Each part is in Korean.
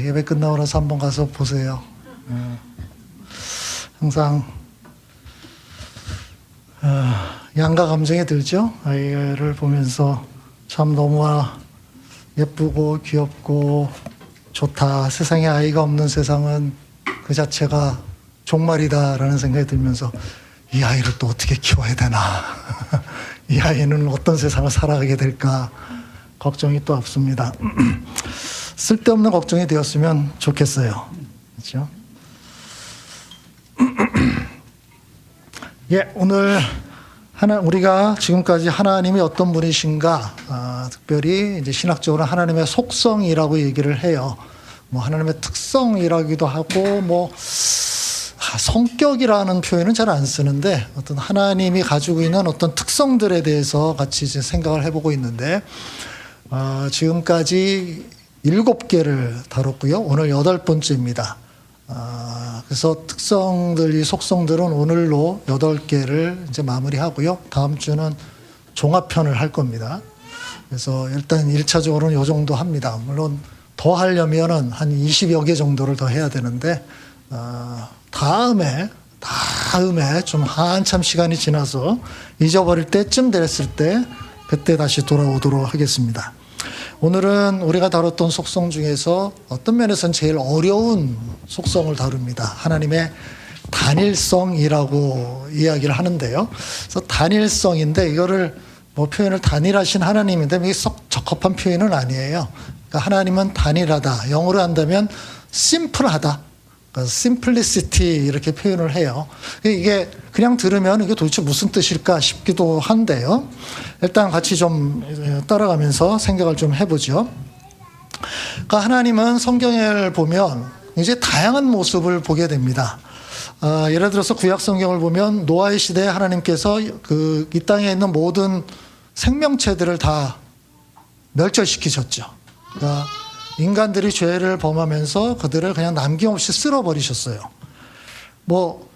예배 끝나고 나서 한번 가서 보세요. 항상 양가 감정이 들죠. 아이를 보면서 참 너무 예쁘고 귀엽고 좋다. 세상에 아이가 없는 세상은 그 자체가 종말이다라는 생각이 들면서 이 아이를 또 어떻게 키워야 되나. 이 아이는 어떤 세상을 살아가게 될까 걱정이 또 앞섭니다. 쓸데없는 걱정이 되었으면 좋겠어요. 그렇죠? 예, 오늘 우리가 지금까지 하나님이 어떤 분이신가, 특별히 이제 신학적으로 하나님의 속성이라고 얘기를 해요. 뭐 하나님의 특성이라기도 하고, 뭐 성격이라는 표현은 잘 안 쓰는데 어떤 하나님이 가지고 있는 어떤 특성들에 대해서 같이 이제 생각을 해보고 있는데, 지금까지 7개를 다뤘고요. 오늘 8번째입니다. 그래서 특성들, 이 속성들은 오늘로 8개를 이제 마무리하고요. 다음 주는 종합편을 할 겁니다. 그래서 일단 1차적으로는 이 정도 합니다. 물론 더 하려면은 한 20여 개 정도를 더 해야 되는데, 다음에 좀 한참 시간이 지나서 잊어버릴 때쯤 됐을 때 그때 다시 돌아오도록 하겠습니다. 오늘은 우리가 다뤘던 속성 중에서 어떤 면에서는 제일 어려운 속성을 다룹니다. 하나님의 단일성이라고 이야기를 하는데요. 그래서 단일성인데 이거를 뭐 표현을 단일하신 하나님인데 이게 썩 적합한 표현은 아니에요. 그러니까 하나님은 단일하다. 영어로 한다면 심플하다. simplicity 이렇게 표현을 해요. 이게 그냥 들으면 이게 도대체 무슨 뜻일까 싶기도 한데요. 일단 같이 좀 따라가면서 생각을 좀 해보죠. 그러니까 하나님은 성경을 보면 이제 다양한 모습을 보게 됩니다. 예를 들어서 구약 성경을 보면 노아의 시대에 하나님께서 이 땅에 있는 모든 생명체들을 다 멸절시키셨죠. 그러니까 인간들이 죄를 범하면서 그들을 그냥 남김없이 쓸어버리셨어요. 뭐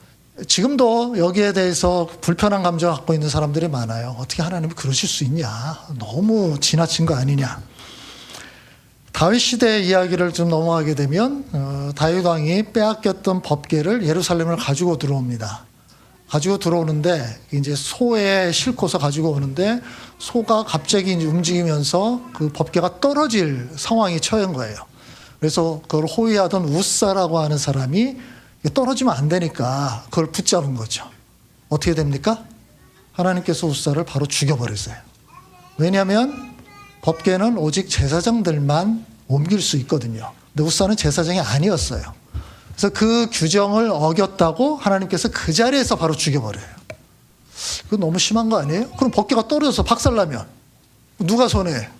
지금도 여기에 대해서 불편한 감정을 갖고 있는 사람들이 많아요. 어떻게 하나님이 그러실 수 있냐. 너무 지나친 거 아니냐. 다윗 시대의 이야기를 좀 넘어가게 되면 다윗 왕이 빼앗겼던 법궤를 예루살렘을 가지고 들어옵니다. 가지고 들어오는데 이제 소에 싣고서 가지고 오는데 소가 갑자기 이제 움직이면서 그 법궤가 떨어질 상황이 처한 거예요. 그래서 그걸 호위하던 우사라고 하는 사람이 떨어지면 안 되니까 그걸 붙잡은 거죠. 어떻게 됩니까? 하나님께서 우사를 바로 죽여버렸어요. 왜냐하면 법궤는 오직 제사장들만 옮길 수 있거든요. 근데 우사는 제사장이 아니었어요. 그래서 그 규정을 어겼다고 하나님께서 그 자리에서 바로 죽여버려요. 그거 너무 심한 거 아니에요? 그럼 법궤가 떨어져서 박살나면 누가 손해?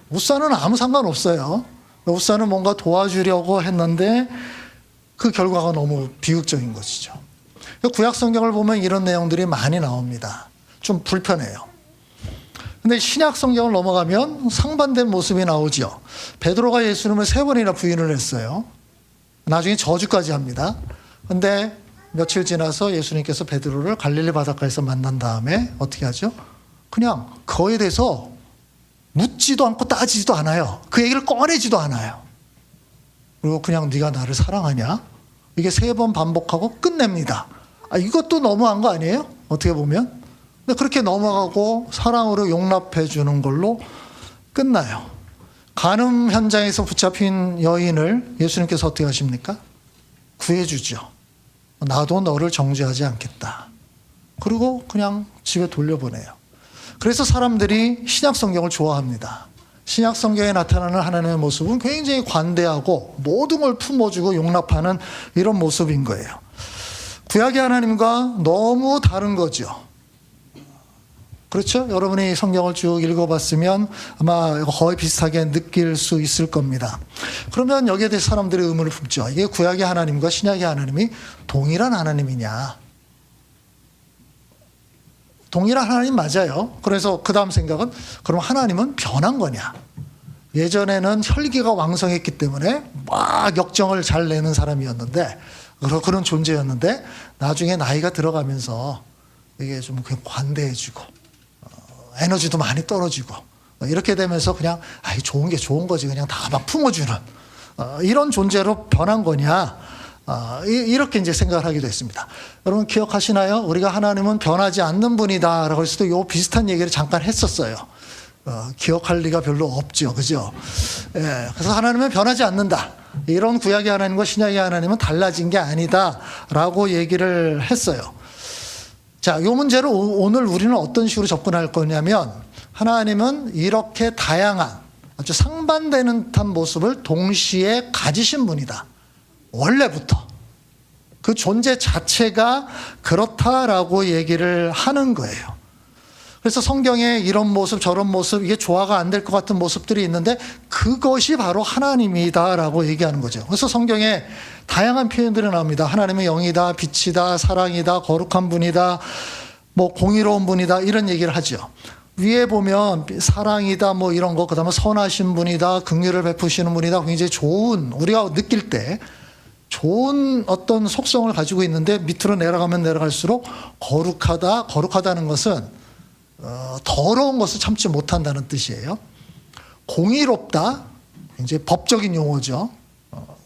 우사는 아무 상관없어요. 우사는 뭔가 도와주려고 했는데 그 결과가 너무 비극적인 것이죠. 구약 성경을 보면 이런 내용들이 많이 나옵니다. 좀 불편해요. 근데 신약 성경을 넘어가면 상반된 모습이 나오죠. 베드로가 예수님을 3번이나 부인을 했어요. 나중에 저주까지 합니다. 근데 며칠 지나서 예수님께서 베드로를 갈릴리 바닷가에서 만난 다음에 어떻게 하죠? 그냥 그거에 대해서 묻지도 않고 따지지도 않아요. 그 얘기를 꺼내지도 않아요. 그리고 그냥 네가 나를 사랑하냐? 이게 3번 반복하고 끝냅니다. 이것도 너무한 거 아니에요? 어떻게 보면. 근데 그렇게 넘어가고 사랑으로 용납해 주는 걸로 끝나요. 간음 현장에서 붙잡힌 여인을 예수님께서 어떻게 하십니까? 구해주죠. 나도 너를 정죄하지 않겠다. 그리고 그냥 집에 돌려보내요. 그래서 사람들이 신약 성경을 좋아합니다. 신약 성경에 나타나는 하나님의 모습은 굉장히 관대하고 모든 걸 품어주고 용납하는 이런 모습인 거예요. 구약의 하나님과 너무 다른 거죠. 그렇죠? 여러분이 성경을 쭉 읽어봤으면 아마 거의 비슷하게 느낄 수 있을 겁니다. 그러면 여기에 대해 사람들이 의문을 품죠. 이게 구약의 하나님과 신약의 하나님이 동일한 하나님이냐? 동일한 하나님 맞아요. 그래서 그 다음 생각은 그럼 하나님은 변한 거냐? 예전에는 혈기가 왕성했기 때문에 막 역정을 잘 내는 사람이었는데 그런 존재였는데 나중에 나이가 들어가면서 이게 좀 관대해지고 에너지도 많이 떨어지고 이렇게 되면서 그냥 좋은 게 좋은 거지 그냥 다 막 품어주는 이런 존재로 변한 거냐? 이렇게 이제 생각을 하기도 했습니다. 여러분 기억하시나요? 우리가 하나님은 변하지 않는 분이다라고 했을 때 요 비슷한 얘기를 잠깐 했었어요. 기억할 리가 별로 없죠. 그죠? 예, 그래서 하나님은 변하지 않는다. 이런 구약의 하나님과 신약의 하나님은 달라진 게 아니다라고 얘기를 했어요. 자, 요 문제를 오늘 우리는 어떤 식으로 접근할 거냐면 하나님은 이렇게 다양한 아주 상반되는 듯한 모습을 동시에 가지신 분이다. 원래부터. 그 존재 자체가 그렇다라고 얘기를 하는 거예요. 그래서 성경에 이런 모습 저런 모습 이게 조화가 안 될 것 같은 모습들이 있는데 그것이 바로 하나님이다라고 얘기하는 거죠. 그래서 성경에 다양한 표현들이 나옵니다. 하나님의 영이다, 빛이다, 사랑이다, 거룩한 분이다, 뭐 공의로운 분이다 이런 얘기를 하죠. 위에 보면 사랑이다 뭐 이런 거, 그다음에 선하신 분이다, 긍휼을 베푸시는 분이다, 굉장히 좋은 우리가 느낄 때 좋은 어떤 속성을 가지고 있는데 밑으로 내려가면 내려갈수록 거룩하다, 거룩하다는 것은 더러운 것을 참지 못한다는 뜻이에요. 공의롭다, 굉장히 법적인 용어죠.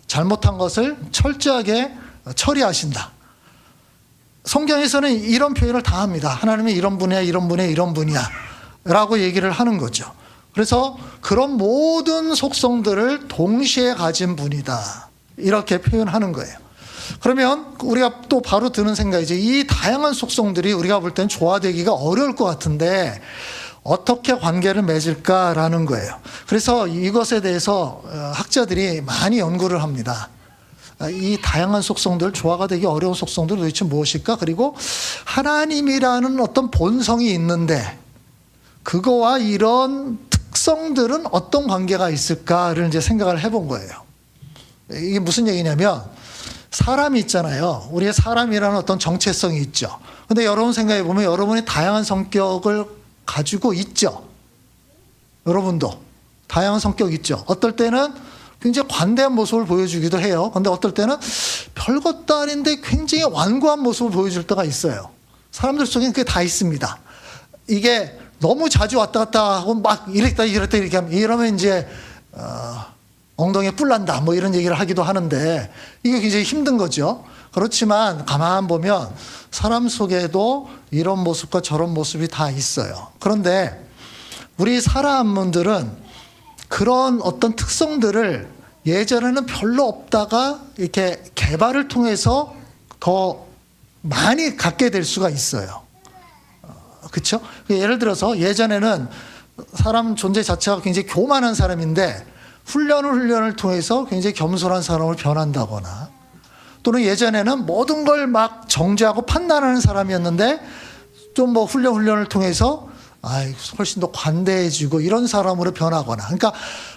잘못한 것을 철저하게 처리하신다. 성경에서는 이런 표현을 다 합니다. 하나님이 이런 분이야, 이런 분이야, 이런 분이야 라고 얘기를 하는 거죠. 그래서 그런 모든 속성들을 동시에 가진 분이다 이렇게 표현하는 거예요. 그러면 우리가 또 바로 드는 생각이죠. 이 다양한 속성들이 우리가 볼 때는 조화되기가 어려울 것 같은데 어떻게 관계를 맺을까라는 거예요. 그래서 이것에 대해서 학자들이 많이 연구를 합니다. 이 다양한 속성들, 조화가 되기 어려운 속성들 도대체 무엇일까? 그리고 하나님이라는 어떤 본성이 있는데 그거와 이런 특성들은 어떤 관계가 있을까를 이제 생각을 해본 거예요. 이게 무슨 얘기냐면 사람이 있잖아요. 우리의 사람이라는 어떤 정체성이 있죠. 근데 여러분 생각해 보면 여러분이 다양한 성격을 가지고 있죠. 여러분도 다양한 성격이 있죠. 어떨 때는 굉장히 관대한 모습을 보여주기도 해요. 근데 어떨 때는 별것도 아닌데 굉장히 완고한 모습을 보여줄 때가 있어요. 사람들 속에는 그게 다 있습니다. 이게 너무 자주 왔다 갔다 하고 막 이랬다 이렇게 하면 이러면 이제 엉덩이에 뿔 난다 뭐 이런 얘기를 하기도 하는데 이게 굉장히 힘든 거죠. 그렇지만 가만 보면 사람 속에도 이런 모습과 저런 모습이 다 있어요. 그런데 우리 사람들은 그런 어떤 특성들을 예전에는 별로 없다가 이렇게 개발을 통해서 더 많이 갖게 될 수가 있어요. 그렇죠? 예를 들어서 예전에는 사람 존재 자체가 굉장히 교만한 사람인데 훈련을 통해서 굉장히 겸손한 사람을 변한다거나 또는 예전에는 모든 걸 막 정죄하고 판단하는 사람이었는데 좀 뭐 훈련을 통해서 훨씬 더 관대해지고 이런 사람으로 변하거나 그러니까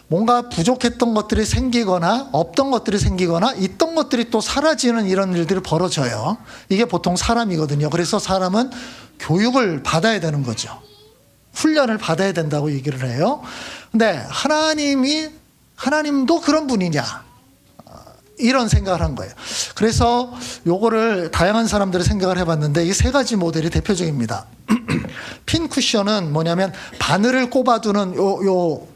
뭔가 부족했던 것들이 생기거나 없던 것들이 생기거나 있던 것들이 또 사라지는 이런 일들이 벌어져요. 이게 보통 사람이거든요. 그래서 사람은 교육을 받아야 되는 거죠. 훈련을 받아야 된다고 얘기를 해요. 근데 하나님도 그런 분이냐? 이런 생각을 한 거예요. 그래서 요거를 다양한 사람들이 생각을 해봤는데 이 세 가지 모델이 대표적입니다. 핀 쿠션은 뭐냐면 바늘을 꼽아두는 요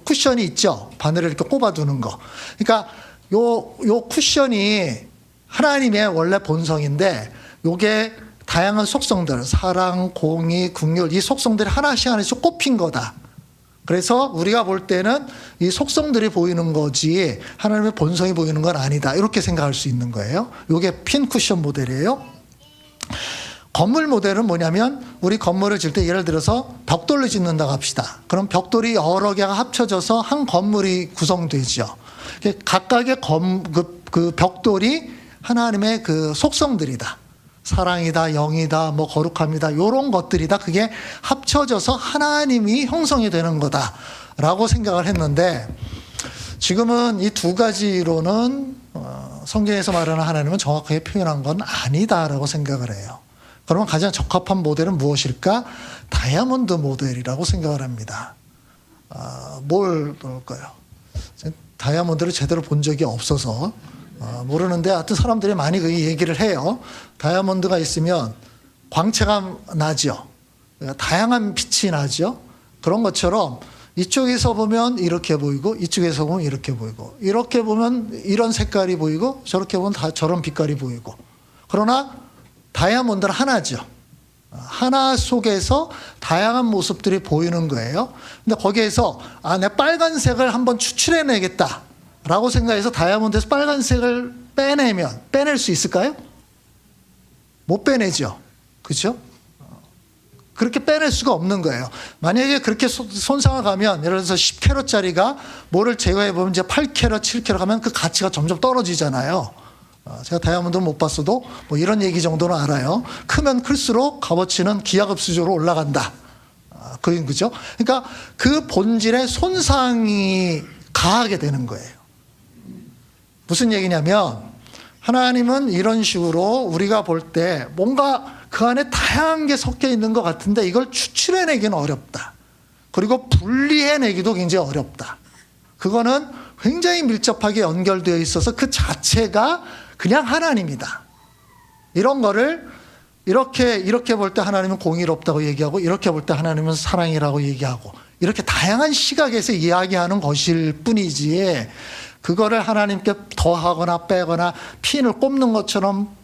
쿠션이 있죠. 바늘을 이렇게 꼽아두는 거. 그러니까 요 쿠션이 하나님의 원래 본성인데 요게 다양한 속성들, 사랑, 공의, 긍휼 이 속성들이 하나씩 꼽힌 거다. 그래서 우리가 볼 때는 이 속성들이 보이는 거지 하나님의 본성이 보이는 건 아니다. 이렇게 생각할 수 있는 거예요. 이게 핀 쿠션 모델이에요. 건물 모델은 뭐냐면 우리 건물을 짓을 때 예를 들어서 벽돌로 짓는다고 합시다. 그럼 벽돌이 여러 개가 합쳐져서 한 건물이 구성되죠. 각각의 그 벽돌이 하나님의 그 속성들이다. 사랑이다, 영이다, 뭐 거룩함이다, 이런 것들이다. 그게 합쳐져서 하나님이 형성이 되는 거다라고 생각을 했는데 지금은 이 두 가지로는 성경에서 말하는 하나님은 정확하게 표현한 건 아니다라고 생각을 해요. 그러면 가장 적합한 모델은 무엇일까? 다이아몬드 모델이라고 생각을 합니다. 뭘 볼까요? 다이아몬드를 제대로 본 적이 없어서 모르는데 하여튼 사람들이 많이 그 얘기를 해요. 다이아몬드가 있으면 광채가 나죠. 다양한 빛이 나죠. 그런 것처럼 이쪽에서 보면 이렇게 보이고 이쪽에서 보면 이렇게 보이고 이렇게 보면 이런 색깔이 보이고 저렇게 보면 다 저런 빛깔이 보이고 그러나 다이아몬드는 하나죠. 하나 속에서 다양한 모습들이 보이는 거예요. 근데 거기에서 내 빨간색을 한번 추출해내겠다 라고 생각해서 다이아몬드에서 빨간색을 빼낼 수 있을까요? 못 빼내죠. 그렇죠? 그렇게 빼낼 수가 없는 거예요. 만약에 그렇게 손상을 가면 예를 들어서 10캐럿짜리가 뭐를 제거해 보면 이제 8캐럿, 7캐럿 가면 그 가치가 점점 떨어지잖아요. 제가 다이아몬드는 못 봤어도 뭐 이런 얘기 정도는 알아요. 크면 클수록 값어치는 기하급수적으로 올라간다. 그게 그죠? 그러니까 그 본질의 손상이 가하게 되는 거예요. 무슨 얘기냐면 하나님은 이런 식으로 우리가 볼 때 뭔가 그 안에 다양한 게 섞여 있는 것 같은데 이걸 추출해내기는 어렵다. 그리고 분리해내기도 굉장히 어렵다. 그거는 굉장히 밀접하게 연결되어 있어서 그 자체가 그냥 하나님이다. 이런 거를 이렇게 볼 때 하나님은 공의롭다고 얘기하고 이렇게 볼 때 하나님은 사랑이라고 얘기하고 이렇게 다양한 시각에서 이야기하는 것일 뿐이지 그거를 하나님께 더하거나 빼거나 핀을 꼽는 것처럼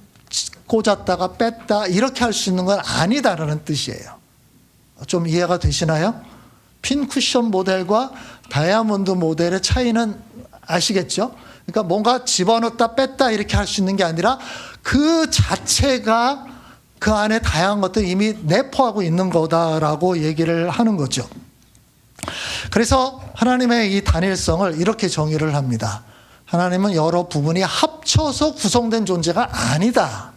꽂았다가 뺐다 이렇게 할 수 있는 건 아니다라는 뜻이에요. 좀 이해가 되시나요? 핀 쿠션 모델과 다이아몬드 모델의 차이는 아시겠죠? 그러니까 뭔가 집어넣었다 뺐다 이렇게 할 수 있는 게 아니라 그 자체가 그 안에 다양한 것들을 이미 내포하고 있는 거다라고 얘기를 하는 거죠. 그래서 하나님의 이 단일성을 이렇게 정의를 합니다. 하나님은 여러 부분이 합쳐서 구성된 존재가 아니다.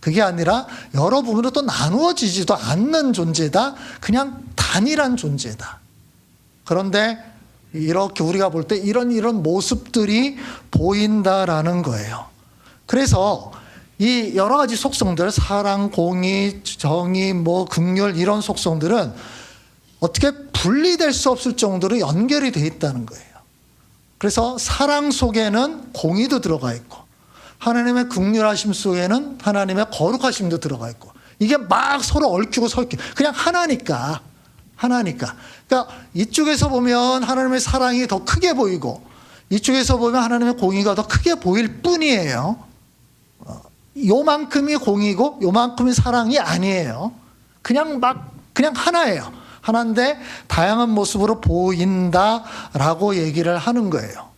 그게 아니라 여러 부분으로 또 나누어지지도 않는 존재다. 그냥 단일한 존재다. 그런데 이렇게 우리가 볼 때 이런 모습들이 보인다라는 거예요. 그래서 이 여러 가지 속성들, 사랑, 공의, 정의, 긍휼 이런 속성들은 어떻게 분리될 수 없을 정도로 연결이 돼 있다는 거예요. 그래서 사랑 속에는 공의도 들어가 있고 하나님의 긍휼하심 속에는 하나님의 거룩하심도 들어가 있고 이게 막 서로 얽히고 설키 그냥 하나니까. 그러니까 이쪽에서 보면 하나님의 사랑이 더 크게 보이고 이쪽에서 보면 하나님의 공의가 더 크게 보일 뿐이에요. 요만큼이 공의고 요만큼이 사랑이 아니에요. 그냥 하나예요. 하나인데 다양한 모습으로 보인다라고 얘기를 하는 거예요.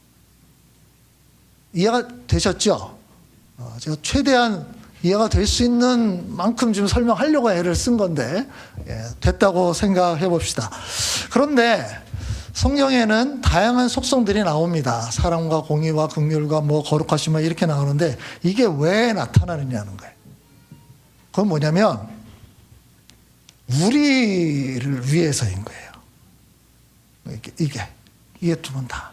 이해가 되셨죠? 제가 최대한 이해가 될 수 있는 만큼 좀 설명하려고 애를 쓴 건데 됐다고 생각해 봅시다. 그런데 성경에는 다양한 속성들이 나옵니다. 사랑과 공의와 긍휼과 거룩하심과 이렇게 나오는데 이게 왜 나타나느냐는 거예요. 그건 뭐냐면 우리를 위해서인 거예요. 이게 두 분 다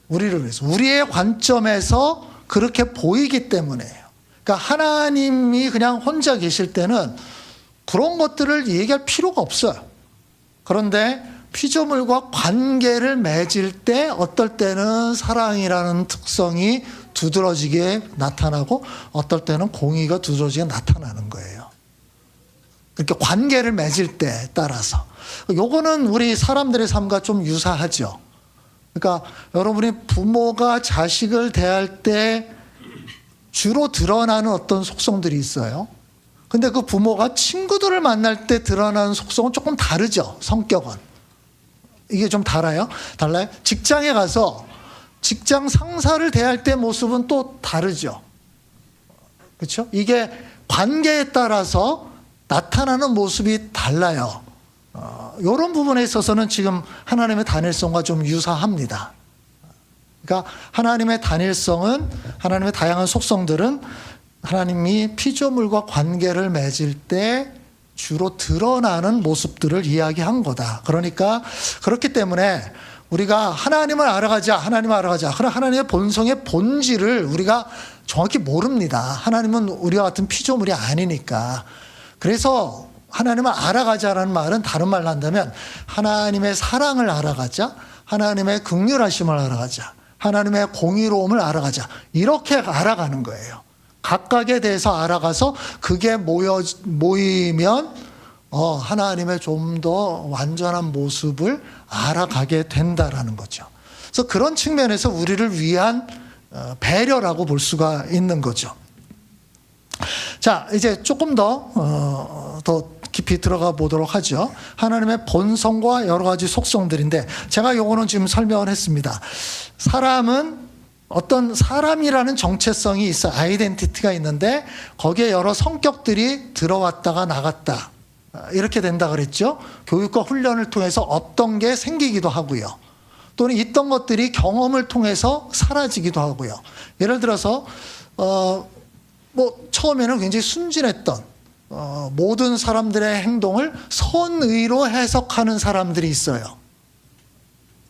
우리를 위해서 우리의 관점에서 그렇게 보이기 때문에요. 그러니까 하나님이 그냥 혼자 계실 때는 그런 것들을 얘기할 필요가 없어요. 그런데 피조물과 관계를 맺을 때 어떨 때는 사랑이라는 특성이 두드러지게 나타나고 어떨 때는 공의가 두드러지게 나타나는 거예요. 그렇게 관계를 맺을 때에 따라서. 요거는 우리 사람들의 삶과 좀 유사하죠. 그러니까 여러분이 부모가 자식을 대할 때 주로 드러나는 어떤 속성들이 있어요. 근데 그 부모가 친구들을 만날 때 드러나는 속성은 조금 다르죠. 성격은. 이게 좀 달라요? 직장에 가서 직장 상사를 대할 때 모습은 또 다르죠. 그렇죠? 이게 관계에 따라서 나타나는 모습이 달라요. 이런 부분에 있어서는 지금 하나님의 단일성과 좀 유사합니다. 그러니까 하나님의 단일성은 하나님의 다양한 속성들은 하나님이 피조물과 관계를 맺을 때 주로 드러나는 모습들을 이야기한 거다. 그러니까 그렇기 때문에 우리가 하나님을 알아가자. 그럼 하나님의 본성의 본질을 우리가 정확히 모릅니다. 하나님은 우리와 같은 피조물이 아니니까. 그래서 하나님을 알아가자라는 말은 다른 말로 한다면 하나님의 사랑을 알아가자. 하나님의 긍휼하심을 알아가자. 하나님의 공의로움을 알아가자. 이렇게 알아가는 거예요. 각각에 대해서 알아가서 그게 모이면 하나님의 좀 더 완전한 모습을 알아가게 된다라는 거죠. 그래서 그런 측면에서 우리를 위한 배려라고 볼 수가 있는 거죠. 자, 이제 조금 더 깊이 들어가 보도록 하죠. 하나님의 본성과 여러 가지 속성들인데, 제가 요거는 지금 설명을 했습니다. 사람은 어떤 사람이라는 정체성이 있어, 아이덴티티가 있는데 거기에 여러 성격들이 들어왔다가 나갔다, 이렇게 된다 그랬죠. 교육과 훈련을 통해서 없던 게 생기기도 하고요, 또는 있던 것들이 경험을 통해서 사라지기도 하고요. 예를 들어서 처음에는 굉장히 순진했던, 모든 사람들의 행동을 선의로 해석하는 사람들이 있어요.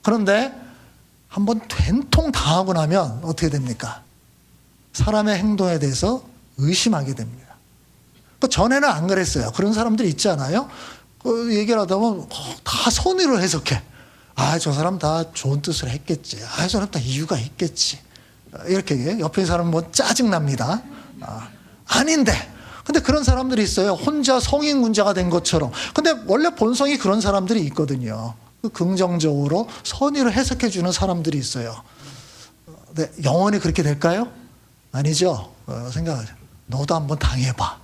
그런데 한번 된통 당하고 나면 어떻게 됩니까? 사람의 행동에 대해서 의심하게 됩니다. 전에는 안 그랬어요. 그런 사람들이 있잖아요. 얘기를 하다 보면 다 선의로 해석해. 저 사람 다 좋은 뜻을 했겠지. 저 사람 다 이유가 있겠지. 이렇게 옆에 사람 짜증납니다. 아닌데. 근데 그런 사람들이 있어요. 혼자 성인군자가 된 것처럼. 근데 원래 본성이 그런 사람들이 있거든요. 긍정적으로 선의로 해석해 주는 사람들이 있어요. 네, 영원히 그렇게 될까요? 아니죠. 생각하죠. 너도 한번 당해봐.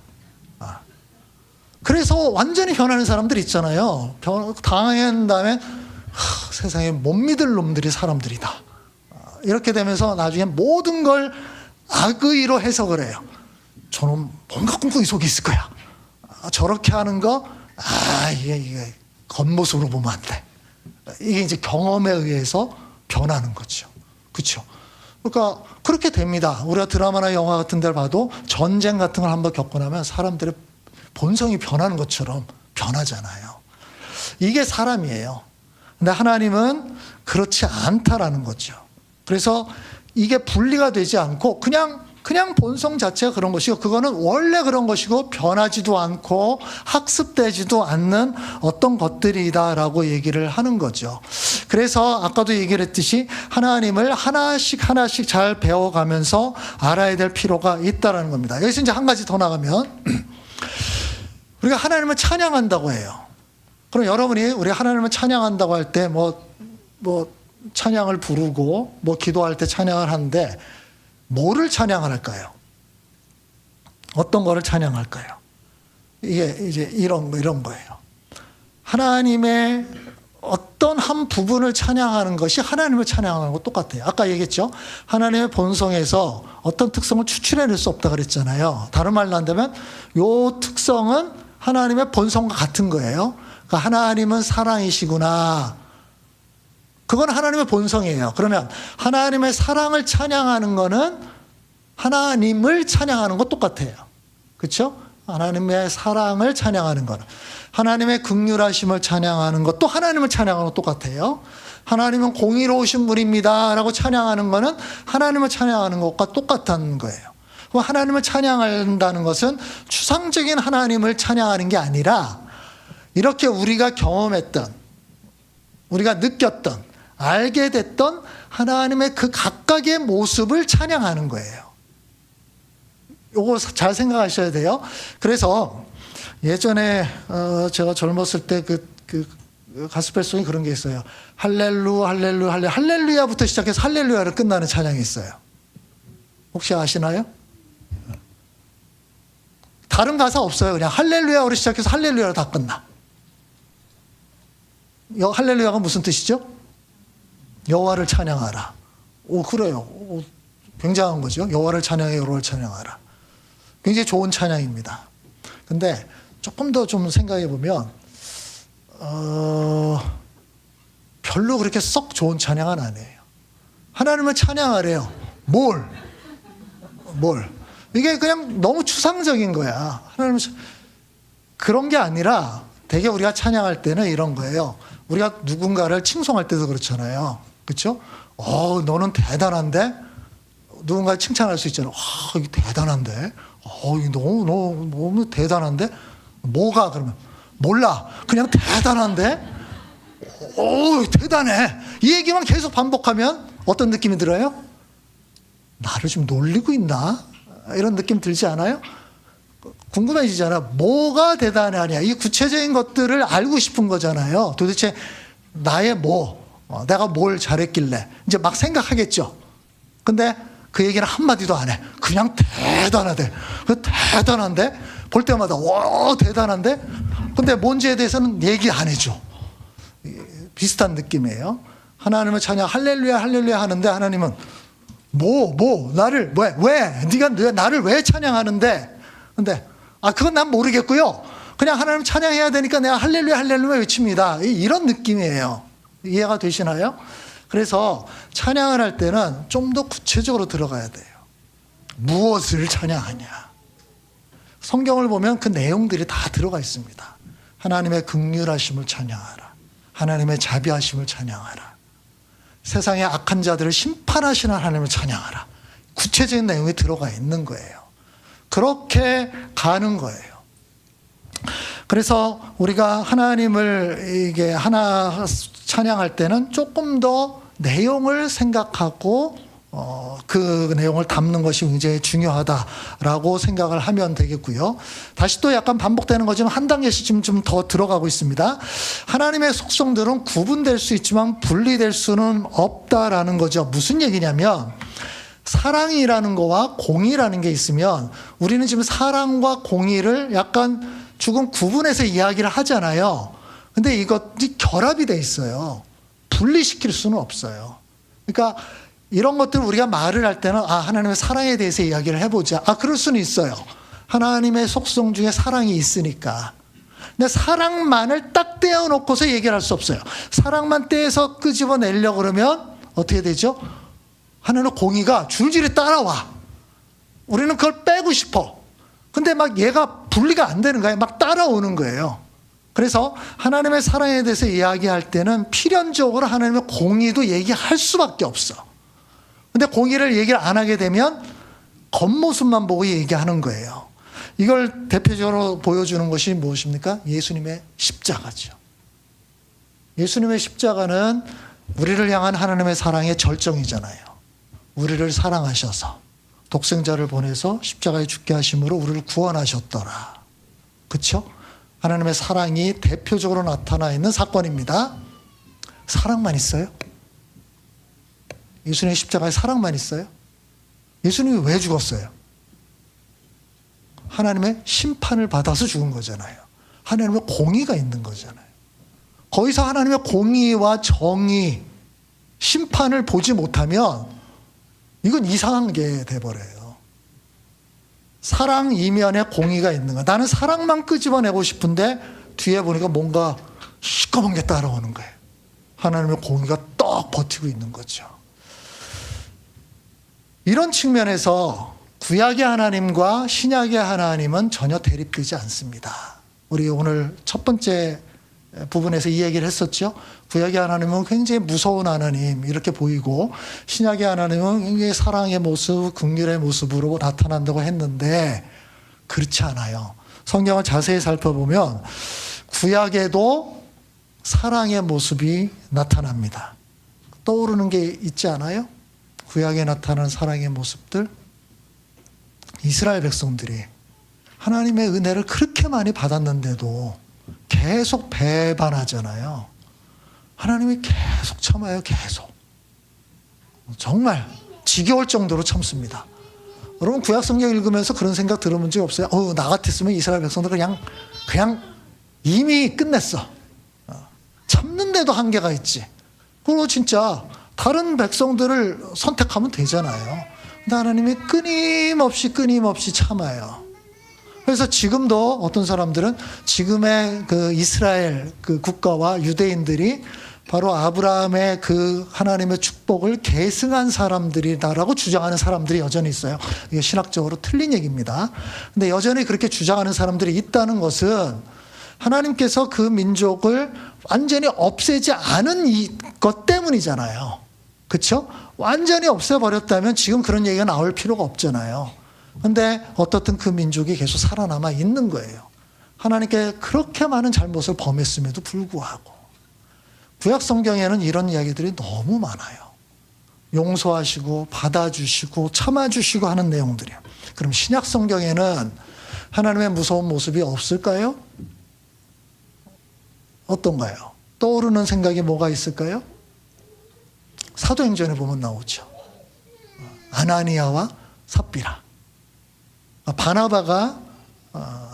그래서 완전히 변하는 사람들 있잖아요. 당한 다음에 세상에 못 믿을 놈들이 사람들이다. 이렇게 되면서 나중에 모든 걸 악의로 해석을 해요. 저는 뭔가 꿍꿍이 속에 있을 거야. 저렇게 하는 거, 이게 겉모습으로 보면 안 돼. 이게 이제 경험에 의해서 변하는 거죠. 그렇죠? 그러니까 그렇게 됩니다. 우리가 드라마나 영화 같은 데를 봐도 전쟁 같은 걸 한번 겪고 나면 사람들의 본성이 변하는 것처럼 변하잖아요. 이게 사람이에요. 근데 하나님은 그렇지 않다라는 거죠. 그래서 이게 분리가 되지 않고 그냥 본성 자체가 그런 것이고, 그거는 원래 그런 것이고 변하지도 않고 학습되지도 않는 어떤 것들이다라고 얘기를 하는 거죠. 그래서 아까도 얘기를 했듯이 하나님을 하나씩 잘 배워가면서 알아야 될 필요가 있다라는 겁니다. 여기서 이제 한 가지 더 나가면 우리가 하나님을 찬양한다고 해요. 그럼 여러분이 우리 하나님을 찬양한다고 할 때 찬양을 부르고 기도할 때 찬양을 하는데 뭐를 찬양을 할까요? 어떤 거를 찬양할까요? 이게 이제 이런 거예요. 하나님의 어떤 한 부분을 찬양하는 것이 하나님을 찬양하는 거 똑같아요. 아까 얘기했죠. 하나님의 본성에서 어떤 특성을 추출해낼 수 없다 그랬잖아요. 다른 말로 한다면 이 특성은 하나님의 본성과 같은 거예요. 그러니까 하나님은 사랑이시구나. 그건 하나님의 본성이에요. 그러면 하나님의 사랑을 찬양하는 거는 하나님을 찬양하는 것 똑같아요. 그렇죠? 하나님의 사랑을 찬양하는 거는, 하나님의 긍휼하심을 찬양하는 것도 하나님을 찬양하는 것 똑같아요. 하나님은 공의로우신 분입니다 라고 찬양하는 거는 하나님을 찬양하는 것과 똑같다는 거예요. 그럼 하나님을 찬양한다는 것은 추상적인 하나님을 찬양하는 게 아니라 이렇게 우리가 경험했던, 우리가 느꼈던, 알게 됐던 하나님의 그 각각의 모습을 찬양하는 거예요. 요거 잘 생각하셔야 돼요. 그래서 예전에 제가 젊었을 때 그 가스펠송이 그런 게 있어요. 할렐루야부터 시작해서 할렐루야를 끝나는 찬양이 있어요. 혹시 아시나요? 다른 가사 없어요. 그냥 할렐루야로 시작해서 할렐루야로 다 끝나. 할렐루야가 무슨 뜻이죠? 여호와를 찬양하라. 그래요. 굉장한 거죠. 여호와를 찬양해, 여호와를 찬양하라. 굉장히 좋은 찬양입니다. 근데 조금 더 좀 생각해 보면 별로 그렇게 썩 좋은 찬양은 아니에요. 하나님을 찬양하래요. 뭘? 이게 그냥 너무 추상적인 거야. 하나님을 그런 게 아니라 되게 우리가 찬양할 때는 이런 거예요. 우리가 누군가를 칭송할 때도 그렇잖아요. 그렇죠? 너는 대단한데? 누군가를 칭찬할 수 있잖아요. 이게 대단한데? 이게 너무 대단한데? 뭐가 그러면? 몰라. 그냥 대단한데? 대단해. 이 얘기만 계속 반복하면 어떤 느낌이 들어요? 나를 좀 놀리고 있나? 이런 느낌 들지 않아요? 궁금해지잖아. 뭐가 대단하냐. 이 구체적인 것들을 알고 싶은 거잖아요. 도대체 나의 내가 뭘 잘했길래. 이제 막 생각하겠죠. 근데 그 얘기는 한마디도 안 해. 그냥 대단하대. 대단한데? 볼 때마다, 와, 대단한데? 근데 뭔지에 대해서는 얘기 안 해줘. 비슷한 느낌이에요. 하나님은 찬양, 할렐루야, 할렐루야 하는데 하나님은 나를, 왜? 네가 나를 왜 찬양하는데? 근데, 그건 난 모르겠고요. 그냥 하나님 찬양해야 되니까 내가 할렐루야, 할렐루야 외칩니다. 이런 느낌이에요. 이해가 되시나요? 그래서 찬양을 할 때는 좀 더 구체적으로 들어가야 돼요. 무엇을 찬양하냐. 성경을 보면 그 내용들이 다 들어가 있습니다. 하나님의 긍휼하심을 찬양하라. 하나님의 자비하심을 찬양하라. 세상의 악한 자들을 심판하시는 하나님을 찬양하라. 구체적인 내용이 들어가 있는 거예요. 그렇게 가는 거예요. 그래서 우리가 하나님을 이게 하나 찬양할 때는 조금 더 내용을 생각하고 그 내용을 담는 것이 굉장히 중요하다라고 생각을 하면 되겠고요. 다시 또 약간 반복되는 거지만 한 단계씩 좀 더 들어가고 있습니다. 하나님의 속성들은 구분될 수 있지만 분리될 수는 없다라는 거죠. 무슨 얘기냐면 사랑이라는 거와 공의라는 게 있으면 우리는 지금 사랑과 공의를 약간 조금 구분해서 이야기를 하잖아요. 근데 이것이 결합이 돼 있어요. 분리시킬 수는 없어요. 그러니까 이런 것들 우리가 말을 할 때는 하나님의 사랑에 대해서 이야기를 해보자. 그럴 수는 있어요. 하나님의 속성 중에 사랑이 있으니까. 근데 사랑만을 딱 떼어놓고서 얘기를 할 수 없어요. 사랑만 떼서 끄집어내려고 그러면 어떻게 되죠? 하나님의 공의가 줄줄이 따라와. 우리는 그걸 빼고 싶어. 근데 막 얘가 분리가 안 되는 거예요. 막 따라오는 거예요. 그래서 하나님의 사랑에 대해서 이야기할 때는 필연적으로 하나님의 공의도 얘기할 수밖에 없어. 근데 공의를 얘기를 안 하게 되면 겉모습만 보고 얘기하는 거예요. 이걸 대표적으로 보여주는 것이 무엇입니까? 예수님의 십자가죠. 예수님의 십자가는 우리를 향한 하나님의 사랑의 절정이잖아요. 우리를 사랑하셔서 독생자를 보내서 십자가에 죽게 하심으로 우리를 구원하셨더라. 그렇죠? 하나님의 사랑이 대표적으로 나타나 있는 사건입니다. 사랑만 있어요? 예수님의 십자가에 사랑만 있어요? 예수님이 왜 죽었어요? 하나님의 심판을 받아서 죽은 거잖아요. 하나님의 공의가 있는 거잖아요. 거기서 하나님의 공의와 정의, 심판을 보지 못하면 이건 이상한 게 돼버려요. 사랑 이면에 공의가 있는 거야. 나는 사랑만 끄집어내고 싶은데 뒤에 보니까 뭔가 시꺼먼 게 따라오는 거예요. 하나님의 공의가 떡 버티고 있는 거죠. 이런 측면에서 구약의 하나님과 신약의 하나님은 전혀 대립되지 않습니다. 우리 오늘 첫 번째 부분에서 이 얘기를 했었죠. 구약의 하나님은 굉장히 무서운 하나님 이렇게 보이고 신약의 하나님은 굉장히 사랑의 모습, 긍휼의 모습으로 나타난다고 했는데 그렇지 않아요. 성경을 자세히 살펴보면 구약에도 사랑의 모습이 나타납니다. 떠오르는 게 있지 않아요? 구약에 나타나는 사랑의 모습들. 이스라엘 백성들이 하나님의 은혜를 그렇게 많이 받았는데도 계속 배반하잖아요. 하나님이 계속 참아요. 계속. 정말 지겨울 정도로 참습니다. 여러분 구약 성경 읽으면서 그런 생각 들어본 적 없어요? 나 같았으면 이스라엘 백성들 그냥 이미 끝냈어. 참는데도 한계가 있지. 그리고 진짜 다른 백성들을 선택하면 되잖아요. 근데 하나님이 끊임없이 참아요. 그래서 지금도 어떤 사람들은 지금의 그 이스라엘 그 국가와 유대인들이 바로 아브라함의 그 하나님의 축복을 계승한 사람들이다라고 주장하는 사람들이 여전히 있어요. 이게 신학적으로 틀린 얘기입니다. 근데 여전히 그렇게 주장하는 사람들이 있다는 것은 하나님께서 그 민족을 완전히 없애지 않은 것 때문이잖아요. 그렇죠? 완전히 없애버렸다면 지금 그런 얘기가 나올 필요가 없잖아요. 근데 어떻든 그 민족이 계속 살아남아 있는 거예요. 하나님께 그렇게 많은 잘못을 범했음에도 불구하고. 구약 성경에는 이런 이야기들이 너무 많아요. 용서하시고 받아주시고 참아주시고 하는 내용들이에요. 그럼 신약 성경에는 하나님의 무서운 모습이 없을까요? 어떤가요? 떠오르는 생각이 뭐가 있을까요? 사도행전에 보면 나오죠. 아나니아와 삽비라. 바나바가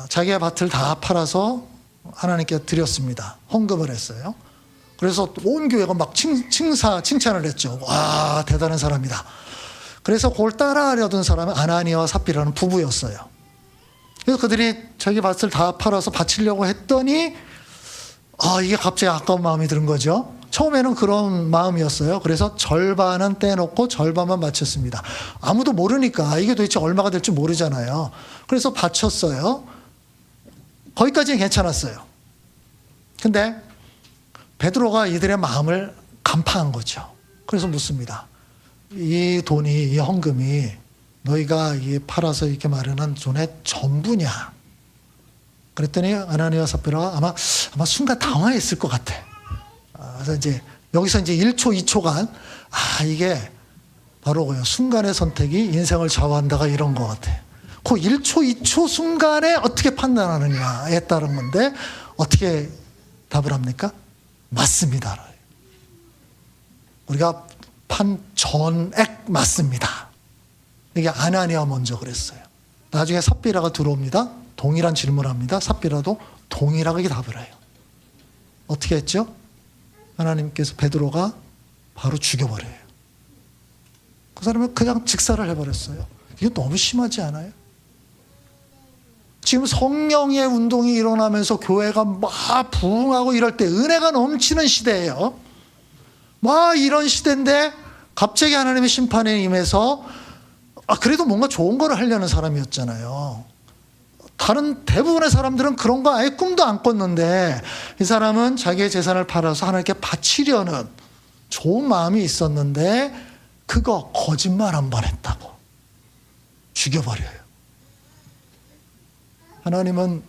자기의 밭을 다 팔아서 하나님께 드렸습니다. 헌금을 했어요. 그래서 온 교회가 막 칭찬을 했죠. 와, 대단한 사람이다. 그래서 그걸 따라하려던 사람은 아나니아와 삽비라는 부부였어요. 그래서 그들이 자기 밭을 다 팔아서 바치려고 했더니 이게 갑자기 아까운 마음이 드는 거죠. 처음에는 그런 마음이었어요. 그래서 절반은 떼놓고 절반만 바쳤습니다. 아무도 모르니까 이게 도대체 얼마가 될지 모르잖아요. 그래서 바쳤어요. 거기까지는 괜찮았어요. 근데 베드로가 이들의 마음을 간파한 거죠. 그래서 묻습니다. 이 돈이, 이 헌금이 너희가 팔아서 이렇게 마련한 돈의 전부냐? 그랬더니 아나니아와 삽비라가 아마 순간 당황했을 것 같아. 그래서 이제 여기서 이제 1초, 2초간 이게 바로 그 순간의 선택이 인생을 좌우한다가 이런 것 같아. 그 1초, 2초 순간에 어떻게 판단하느냐에 따른 건데 어떻게 답을 합니까? 맞습니다. 우리가 판 전액 맞습니다. 이게 아나니아 먼저 그랬어요. 나중에 삽비라가 들어옵니다. 동일한 질문을 합니다. 삽비라도 동일하게 답을 해요. 어떻게 했죠? 하나님께서 베드로가 바로 죽여버려요. 그 사람은 그냥 직사를 해버렸어요. 이게 너무 심하지 않아요? 지금 성령의 운동이 일어나면서 교회가 막 부흥하고 이럴 때 은혜가 넘치는 시대예요. 막 이런 시대인데 갑자기 하나님의 심판에 임해서 그래도 뭔가 좋은 거를 하려는 사람이었잖아요. 다른 대부분의 사람들은 그런 거 아예 꿈도 안 꿨는데 이 사람은 자기의 재산을 팔아서 하나님께 바치려는 좋은 마음이 있었는데 그거 거짓말 한 번 했다고 죽여버려요. 하나님은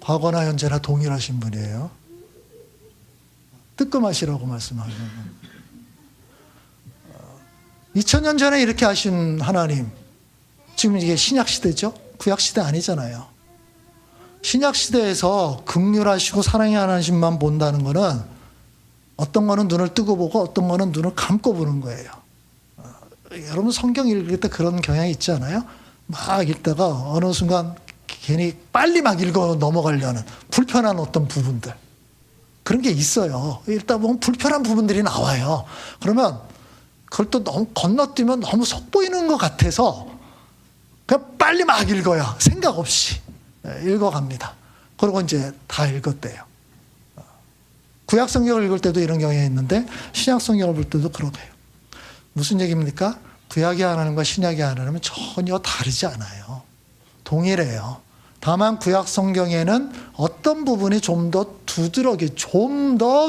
과거나 현재나 동일하신 분이에요. 뜨끔하시라고 말씀하는 2000년 전에 이렇게 하신 하나님, 지금 이게 신약시대죠? 구약시대 아니잖아요. 신약시대에서 긍휼하시고 사랑의 하나님만 본다는 거는 어떤 거는 눈을 뜨고 보고 어떤 거는 눈을 감고 보는 거예요. 여러분 성경 읽을 때 그런 경향이 있지 않아요? 막 읽다가 어느 순간 괜히 빨리 막 읽어 넘어가려는 불편한 어떤 부분들, 그런 게 있어요. 읽다 보면 불편한 부분들이 나와요. 그러면 그걸 또 너무 건너뛰면 너무 속 보이는 것 같아서 그냥 빨리 막 읽어요. 생각 없이 읽어갑니다. 그리고 이제 다 읽었대요. 구약 성경을 읽을 때도 이런 경향이 있는데 신약 성경을 볼 때도 그러대요. 무슨 얘기입니까? 구약의 하나님과 신약의 하나님은 전혀 다르지 않아요. 동일해요. 다만 구약 성경에는 어떤 부분이 좀 더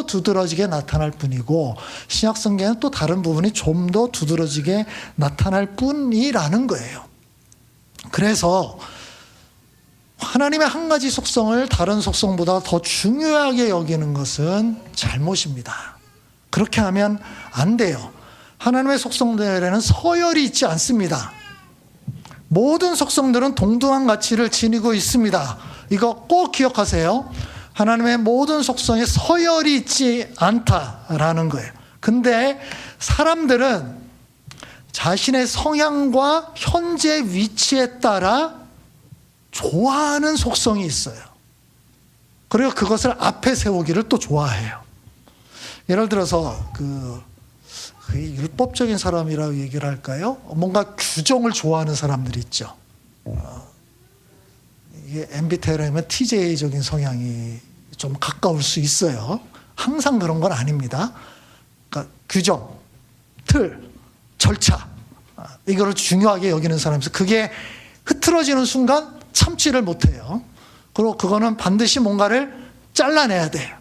두드러지게 나타날 뿐이고 신약 성경에는 또 다른 부분이 좀 더 두드러지게 나타날 뿐이라는 거예요. 그래서 하나님의 한 가지 속성을 다른 속성보다 더 중요하게 여기는 것은 잘못입니다. 그렇게 하면 안 돼요. 하나님의 속성들에는 서열이 있지 않습니다. 모든 속성들은 동등한 가치를 지니고 있습니다. 이거 꼭 기억하세요. 하나님의 모든 속성에 서열이 있지 않다라는 거예요. 근데 사람들은 자신의 성향과 현재 위치에 따라 좋아하는 속성이 있어요. 그리고 그것을 앞에 세우기를 또 좋아해요. 예를 들어서 율법적인 사람이라고 얘기를 할까요? 뭔가 규정을 좋아하는 사람들이 있죠. 이게 MBTI라면 TJ적인 성향이 좀 가까울 수 있어요. 항상 그런 건 아닙니다. 그러니까 규정, 틀, 절차, 이거를 중요하게 여기는 사람이서 그게 흐트러지는 순간 참지를 못해요. 그리고 그거는 반드시 뭔가를 잘라내야 돼요.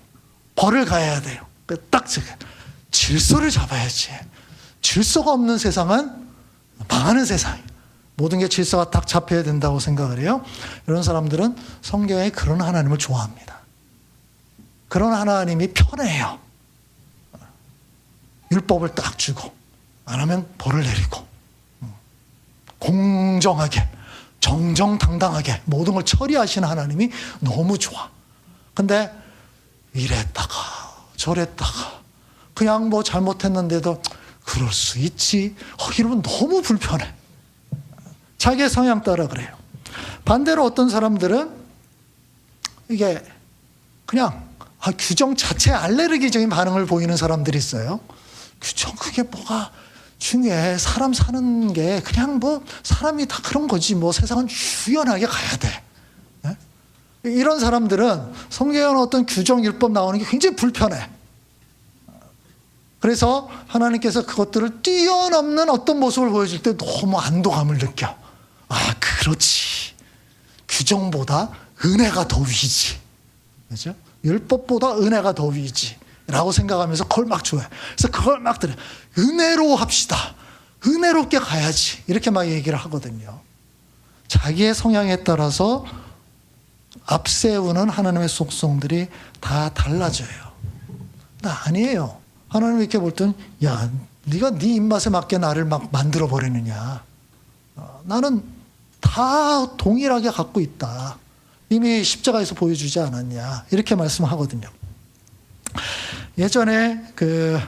벌을 가해야 돼요. 딱 질서를 잡아야지. 질서가 없는 세상은 망하는 세상이에요. 모든 게 질서가 딱 잡혀야 된다고 생각을 해요. 이런 사람들은 성경에 그런 하나님을 좋아합니다. 그런 하나님이 편해요. 율법을 딱 주고 안 하면 벌을 내리고 공정하게 정정당당하게 모든 걸 처리하시는 하나님이 너무 좋아. 근데 이랬다가 저랬다가 그냥 뭐 잘못했는데도 그럴 수 있지. 이러면 너무 불편해. 자기의 성향 따라 그래요. 반대로 어떤 사람들은 이게 그냥 규정 자체에 알레르기적인 반응을 보이는 사람들이 있어요. 규정 그게 뭐가 중요해. 사람 사는 게 그냥 뭐 사람이 다 그런 거지. 뭐 세상은 유연하게 가야 돼. 네? 이런 사람들은 성경에 어떤 규정 율법 나오는 게 굉장히 불편해. 그래서 하나님께서 그것들을 뛰어넘는 어떤 모습을 보여줄 때 너무 안도감을 느껴. 그렇지. 규정보다 은혜가 더 위지. 그렇죠? 율법보다 은혜가 더 위지. 라고 생각하면서 그걸 막 좋아해. 그래서 그걸 막 들어. 은혜로 합시다. 은혜롭게 가야지. 이렇게 막 얘기를 하거든요. 자기의 성향에 따라서 앞세우는 하나님의 속성들이 다 달라져요. 나 아니에요. 하나님 이렇게 볼 땐, 야, 네가 네 입맛에 맞게 나를 막 만들어 버리느냐. 나는 다 동일하게 갖고 있다. 이미 십자가에서 보여주지 않았냐. 이렇게 말씀하거든요. 예전에 그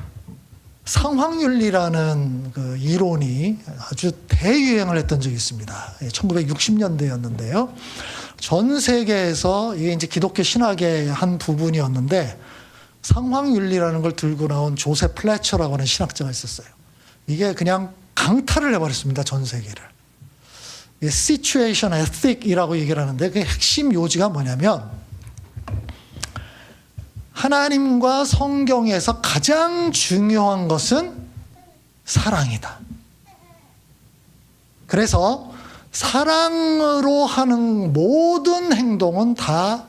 상황윤리라는 그 이론이 아주 대유행을 했던 적이 있습니다. 1960년대였는데요. 전 세계에서 이게 이제 기독교 신학의 한 부분이었는데 상황윤리라는 걸 들고 나온 조셉 플래처라고 하는 신학자가 있었어요. 이게 그냥 강탈을 해버렸습니다. 전 세계를. Situation Ethic이라고 얘기를 하는데 그 핵심 요지가 뭐냐면 하나님과 성경에서 가장 중요한 것은 사랑이다. 그래서 사랑으로 하는 모든 행동은 다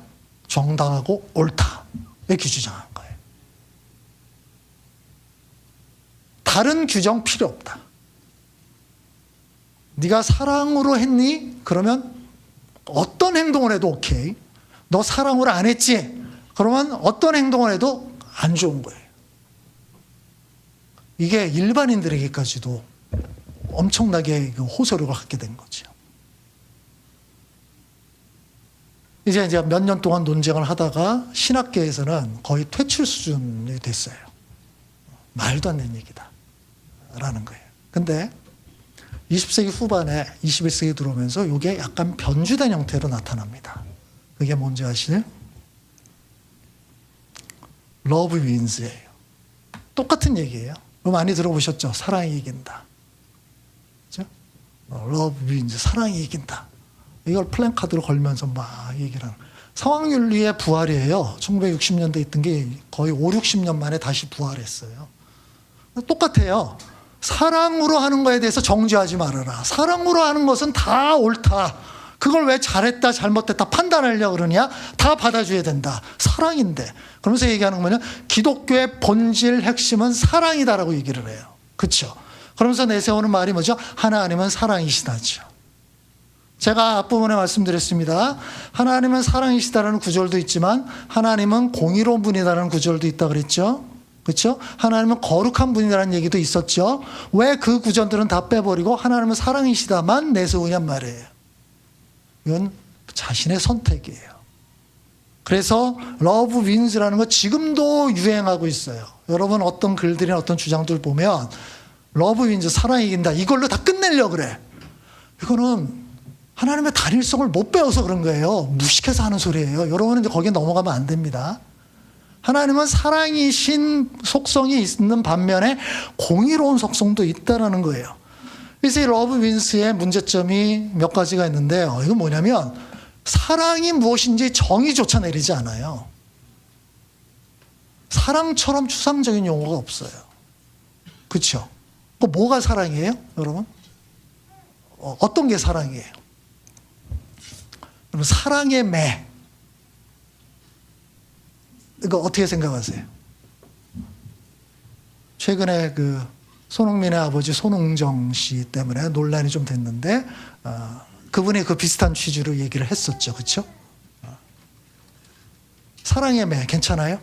정당하고 옳다. 이렇게 주장한 거예요. 다른 규정 필요 없다. 네가 사랑으로 했니? 그러면 어떤 행동을 해도 오케이. 너 사랑으로 안 했지? 그러면 어떤 행동을 해도 안 좋은 거예요. 이게 일반인들에게까지도 엄청나게 호소력을 갖게 된 거죠. 이제 몇 년 동안 논쟁을 하다가 신학계에서는 거의 퇴출 수준이 됐어요. 말도 안 되는 얘기다. 라는 거예요. 근데 20세기 후반에 21세기 들어오면서 이게 약간 변주된 형태로 나타납니다. 그게 뭔지 아시나요? Love wins예요. 똑같은 얘기예요. 많이 들어보셨죠? 사랑이 이긴다. 그렇죠? Love wins, 사랑이 이긴다. 이걸 플랜카드로 걸면서 막 얘기를 하는. 상황윤리의 부활이에요. 1960년대에 있던 게 거의 5, 60년 만에 다시 부활했어요. 똑같아요. 사랑으로 하는 거에 대해서 정죄하지 말아라. 사랑으로 하는 것은 다 옳다. 그걸 왜 잘했다 잘못됐다 판단하려고 그러냐. 다 받아줘야 된다. 사랑인데. 그러면서 얘기하는 거는 기독교의 본질 핵심은 사랑이다라고 얘기를 해요. 그렇죠? 그러면서 내세우는 말이 뭐죠? 하나님은 사랑이시다죠. 제가 앞부분에 말씀드렸습니다. 하나님은 사랑이시다라는 구절도 있지만 하나님은 공의로운 분이다라는 구절도 있다 그랬죠. 그렇죠? 하나님은 거룩한 분이라는 얘기도 있었죠. 왜 그 구절들은 다 빼버리고 하나님은 사랑이시다만 내세우냔 말이에요. 이건 자신의 선택이에요. 그래서 Love wins라는 거 지금도 유행하고 있어요. 여러분 어떤 글들이나 어떤 주장들 보면 Love wins, 사랑이 이긴다. 이걸로 다 끝내려고 그래. 이거는 하나님의 단일성을 못 배워서 그런 거예요. 무식해서 하는 소리예요. 여러분은 이제 거기에 넘어가면 안 됩니다. 하나님은 사랑이신 속성이 있는 반면에 공의로운 속성도 있다는 거예요. 그래서 이 러브 윈스의 문제점이 몇 가지가 있는데요. 이건 뭐냐면 사랑이 무엇인지 정의조차 내리지 않아요. 사랑처럼 추상적인 용어가 없어요. 그렇죠? 뭐가 사랑이에요, 여러분? 어떤 게 사랑이에요? 여러분, 사랑의 매. 이거 어떻게 생각하세요? 최근에 그 손흥민의 아버지 손흥정 씨 때문에 논란이 좀 됐는데 그분이 그 비슷한 취지로 얘기를 했었죠. 그렇죠? 사랑의 매 괜찮아요?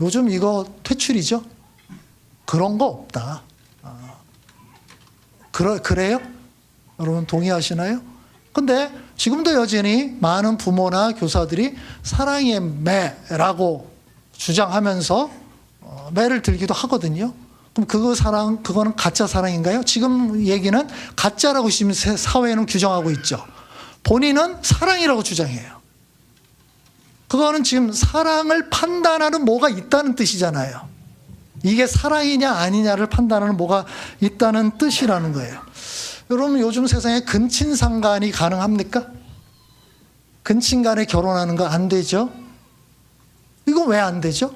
요즘 이거 퇴출이죠? 그런 거 없다. 그래요? 여러분 동의하시나요? 근데 지금도 여전히 많은 부모나 교사들이 사랑의 매라고 주장하면서 매를 들기도 하거든요. 그럼 그거는 가짜 사랑인가요? 지금 얘기는 가짜라고 지금 사회는 규정하고 있죠. 본인은 사랑이라고 주장해요. 그거는 지금 사랑을 판단하는 뭐가 있다는 뜻이잖아요. 이게 사랑이냐 아니냐를 판단하는 뭐가 있다는 뜻이라는 거예요. 여러분, 요즘 세상에 근친상간이 가능합니까? 근친 간에 결혼하는 거 안 되죠? 이거 왜 안 되죠?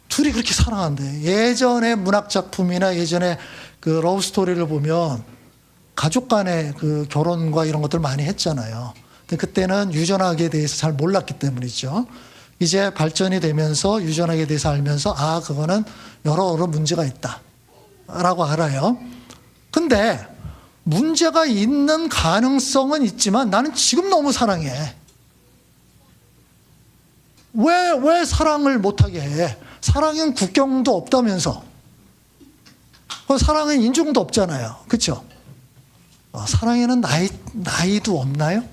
둘이 그렇게 사랑한대. 예전의 문학작품이나 예전에 그 러브스토리를 보면 가족 간의 그 결혼과 이런 것들 많이 했잖아요. 근데 그때는 유전학에 대해서 잘 몰랐기 때문이죠. 이제 발전이 되면서 유전학에 대해서 알면서 그거는 여러 문제가 있다 라고 알아요. 근데 문제가 있는 가능성은 있지만 나는 지금 너무 사랑해. 왜 사랑을 못하게 해? 사랑은 국경도 없다면서. 사랑은 인종도 없잖아요. 그렇죠? 사랑에는 나이도 없나요?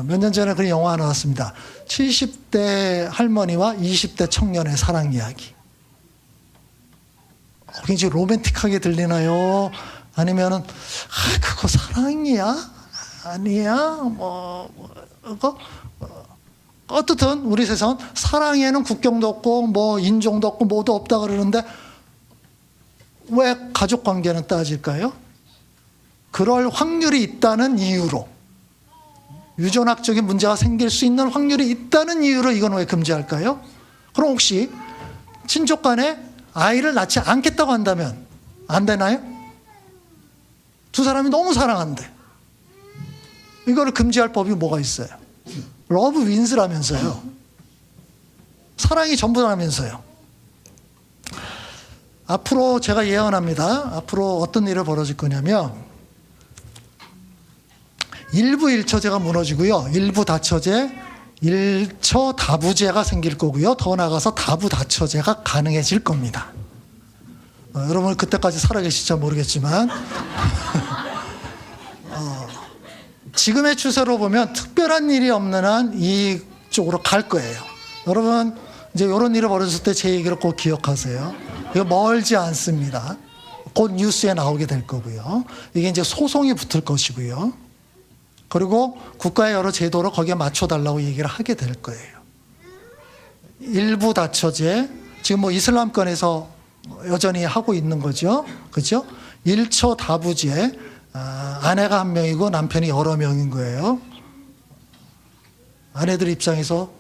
몇 년 전에 그런 영화 하나 나왔습니다. 70대 할머니와 20대 청년의 사랑 이야기. 굉장히 로맨틱하게 들리나요? 아니면은 그거 사랑이야? 아니야? 그거? 어떻든 우리 세상은 사랑에는 국경도 없고 뭐 인종도 없고 뭐도 없다 그러는데 왜 가족 관계는 따질까요? 그럴 확률이 있다는 이유로, 유전학적인 문제가 생길 수 있는 확률이 있다는 이유로 이건 왜 금지할까요? 그럼 혹시 친족 간에 아이를 낳지 않겠다고 한다면 안 되나요? 두 사람이 너무 사랑한대. 이거를 금지할 법이 뭐가 있어요? 러브 윈스라면서요. 사랑이 전부라면서요. 앞으로 제가 예언합니다. 앞으로 어떤 일이 벌어질 거냐면 일부 일처제가 무너지고요. 일부 다처제, 일처 다부제가 생길 거고요. 더 나아가서 다부 다처제가 가능해질 겁니다. 여러분 그때까지 살아계실지 모르겠지만 지금의 추세로 보면 특별한 일이 없는 한 이쪽으로 갈 거예요. 여러분 이제 이런 일이 벌어졌을 때 제 얘기를 꼭 기억하세요. 이거 멀지 않습니다. 곧 뉴스에 나오게 될 거고요. 이게 이제 소송이 붙을 것이고요. 그리고 국가의 여러 제도로 거기에 맞춰달라고 얘기를 하게 될 거예요. 일부 다처제, 지금 뭐 이슬람권에서 여전히 하고 있는 거죠. 그렇죠? 일처 다부제, 아내가 한 명이고 남편이 여러 명인 거예요. 아내들 입장에서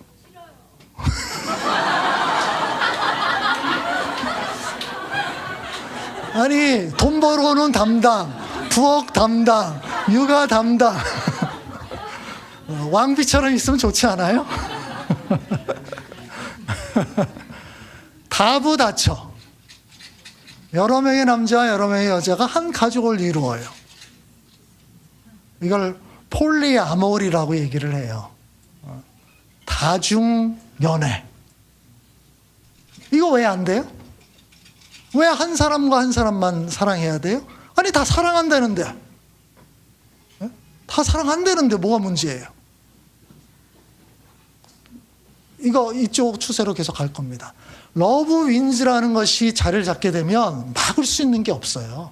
아니 돈 벌어오는 담당, 부엌 담당, 육아 담당 왕비처럼 있으면 좋지 않아요? 다부다처, 여러 명의 남자와 여러 명의 여자가 한 가족을 이루어요. 이걸 폴리아모리라고 얘기를 해요. 다중연애. 이거 왜 안 돼요? 왜 한 사람과 한 사람만 사랑해야 돼요? 아니 다 사랑한다는데, 다 사랑한다는데 뭐가 문제예요? 이쪽 추세로 계속 갈 겁니다. 러브 윈즈라는 것이 자리를 잡게 되면 막을 수 있는 게 없어요.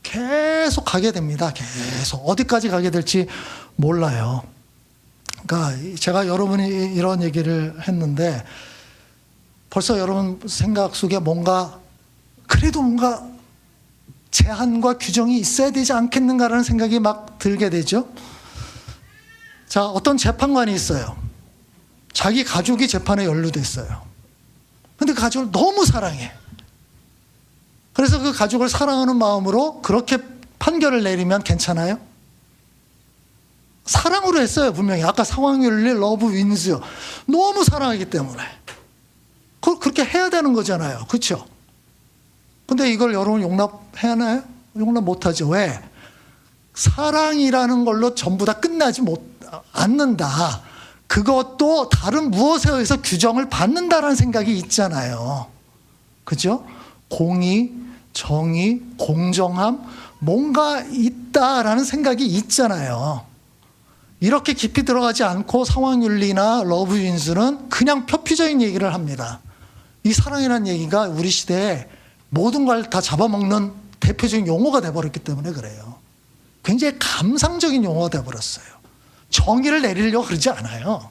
계속 가게 됩니다. 계속 어디까지 가게 될지 몰라요. 그러니까 제가 여러분이 이런 얘기를 했는데 벌써 여러분 생각 속에 그래도 뭔가 제한과 규정이 있어야 되지 않겠는가라는 생각이 막 들게 되죠. 자, 어떤 재판관이 있어요. 자기 가족이 재판에 연루됐어요. 근데 그 가족을 너무 사랑해. 그래서 그 가족을 사랑하는 마음으로 그렇게 판결을 내리면 괜찮아요? 사랑으로 했어요, 분명히. 아까 상황윤리, 러브 윈즈. 너무 사랑하기 때문에. 그걸 그렇게 해야 되는 거잖아요. 그렇죠? 근데 이걸 여러분 용납해야 하나요? 용납 못하죠. 왜? 사랑이라는 걸로 전부 다 끝나지 않는다. 그것도 다른 무엇에 의해서 규정을 받는다라는 생각이 있잖아요. 그죠? 공의, 정의, 공정함, 뭔가 있다라는 생각이 있잖아요. 이렇게 깊이 들어가지 않고 상황윤리나 러브윈스는 그냥 표피적인 얘기를 합니다. 이 사랑이라는 얘기가 우리 시대에 모든 걸 다 잡아먹는 대표적인 용어가 돼버렸기 때문에 그래요. 굉장히 감상적인 용어가 돼버렸어요. 정의를 내리려고 그러지 않아요.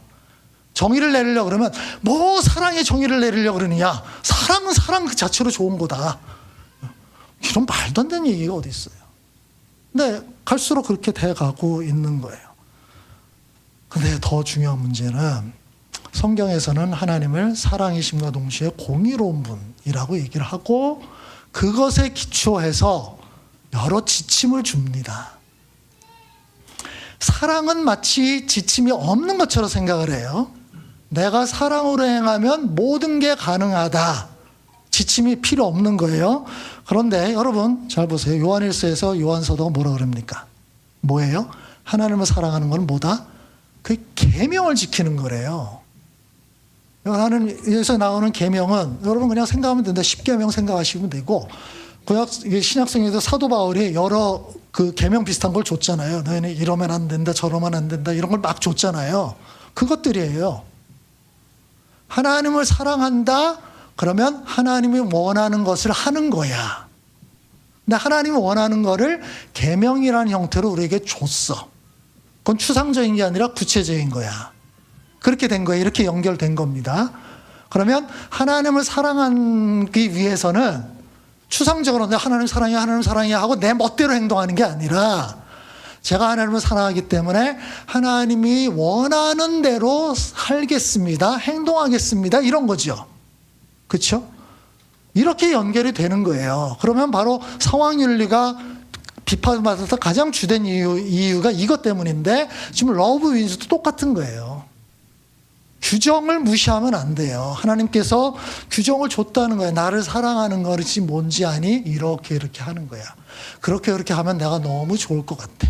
정의를 내리려고 그러면 뭐 사랑의 정의를 내리려고 그러느냐. 사랑은 사랑 그 자체로 좋은 거다. 이런 말도 안 되는 얘기가 어디 있어요. 근데 갈수록 그렇게 돼가고 있는 거예요. 근데 더 중요한 문제는 성경에서는 하나님을 사랑이심과 동시에 공의로운 분이라고 얘기를 하고 그것에 기초해서 여러 지침을 줍니다. 사랑은 마치 지침이 없는 것처럼 생각을 해요. 내가 사랑으로 행하면 모든 게 가능하다. 지침이 필요 없는 거예요. 그런데 여러분 잘 보세요. 요한일서에서 요한서도가 뭐라 그럽니까? 뭐예요? 하나님을 사랑하는 건 뭐다? 그 계명을 지키는 거래요. 하나님에서 나오는 계명은 여러분 그냥 생각하면 된다. 10계명 생각하시면 되고 신약성에도 사도 바울이 여러 그 계명 비슷한 걸 줬잖아요. 너희는 이러면 안 된다, 저러면 안 된다 이런 걸 막 줬잖아요. 그것들이에요. 하나님을 사랑한다 그러면 하나님이 원하는 것을 하는 거야. 근데 하나님이 원하는 거를 계명이라는 형태로 우리에게 줬어. 그건 추상적인 게 아니라 구체적인 거야. 그렇게 된 거예요. 이렇게 연결된 겁니다. 그러면 하나님을 사랑하기 위해서는 추상적으로 하나님 사랑해 하고 내 멋대로 행동하는 게 아니라 제가 하나님을 사랑하기 때문에 하나님이 원하는 대로 살겠습니다. 행동하겠습니다. 이런 거죠. 그렇죠? 이렇게 연결이 되는 거예요. 그러면 바로 상황윤리가 비판받아서 가장 주된 이유가 이것 때문인데 지금 러브 윈즈도 똑같은 거예요. 규정을 무시하면 안 돼요. 하나님께서 규정을 줬다는 거예요. 나를 사랑하는 것이 뭔지 아니? 이렇게 하는 거야. 그렇게 하면 내가 너무 좋을 것 같아.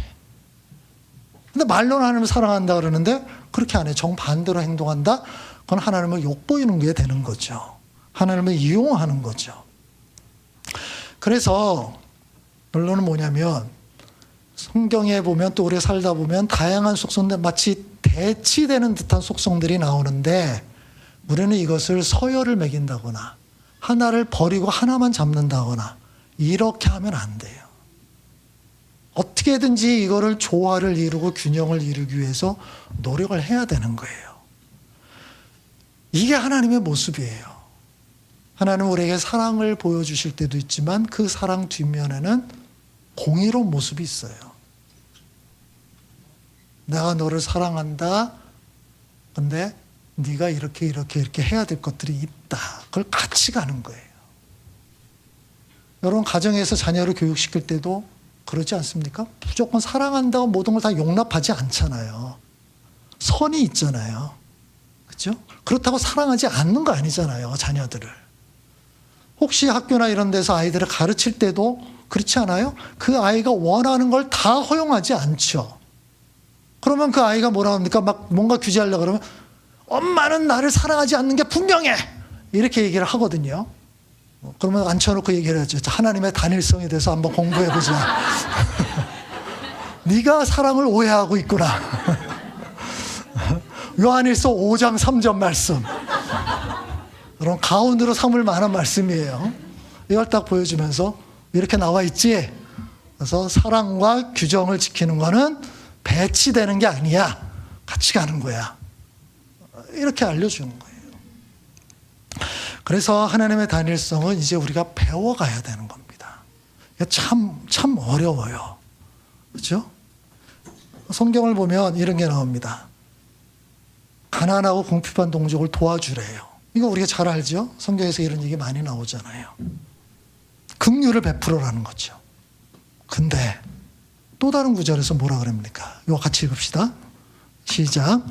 근데 말로는 하나님을 사랑한다 그러는데 그렇게 안 해. 정반대로 행동한다? 그건 하나님을 욕보이는 게 되는 거죠. 하나님을 이용하는 거죠. 그래서 결론은 뭐냐면 성경에 보면 또 오래 살다 보면 다양한 속성들 마치 대치되는 듯한 속성들이 나오는데 우리는 이것을 서열을 매긴다거나 하나를 버리고 하나만 잡는다거나 이렇게 하면 안 돼요. 어떻게든지 이거를 조화를 이루고 균형을 이루기 위해서 노력을 해야 되는 거예요. 이게 하나님의 모습이에요. 하나님은 우리에게 사랑을 보여주실 때도 있지만 그 사랑 뒷면에는 공의로운 모습이 있어요. 내가 너를 사랑한다. 근데 네가 이렇게 해야 될 것들이 있다. 그걸 같이 가는 거예요. 여러분 가정에서 자녀를 교육시킬 때도 그러지 않습니까? 무조건 사랑한다고 모든 걸 다 용납하지 않잖아요. 선이 있잖아요. 그렇죠? 그렇다고 사랑하지 않는 거 아니잖아요. 자녀들을. 혹시 학교나 이런 데서 아이들을 가르칠 때도 그렇지 않아요? 그 아이가 원하는 걸 다 허용하지 않죠. 그러면 그 아이가 뭐라 합니까? 막 뭔가 규제하려고 그러면 엄마는 나를 사랑하지 않는 게 분명해! 이렇게 얘기를 하거든요. 그러면 앉혀놓고 얘기를 하죠. 하나님의 단일성에 대해서 한번 공부해보자. 네가 사랑을 오해하고 있구나. 요한일서 5장 3절 말씀. 그럼 가운데로 삼을 만한 말씀이에요. 이걸 딱 보여주면서 이렇게 나와 있지? 그래서 사랑과 규정을 지키는 거는 배치되는 게 아니야. 같이 가는 거야. 이렇게 알려주는 거예요. 그래서 하나님의 단일성은 이제 우리가 배워가야 되는 겁니다. 참 어려워요. 그렇죠? 성경을 보면 이런 게 나옵니다. 가난하고 궁핍한 동족을 도와주래요. 이거 우리가 잘 알죠? 성경에서 이런 얘기 많이 나오잖아요. 긍휼을 베풀어라는 거죠. 근데 또 다른 구절에서 뭐라 그럽니까? 이거 같이 읽읍시다. 시작.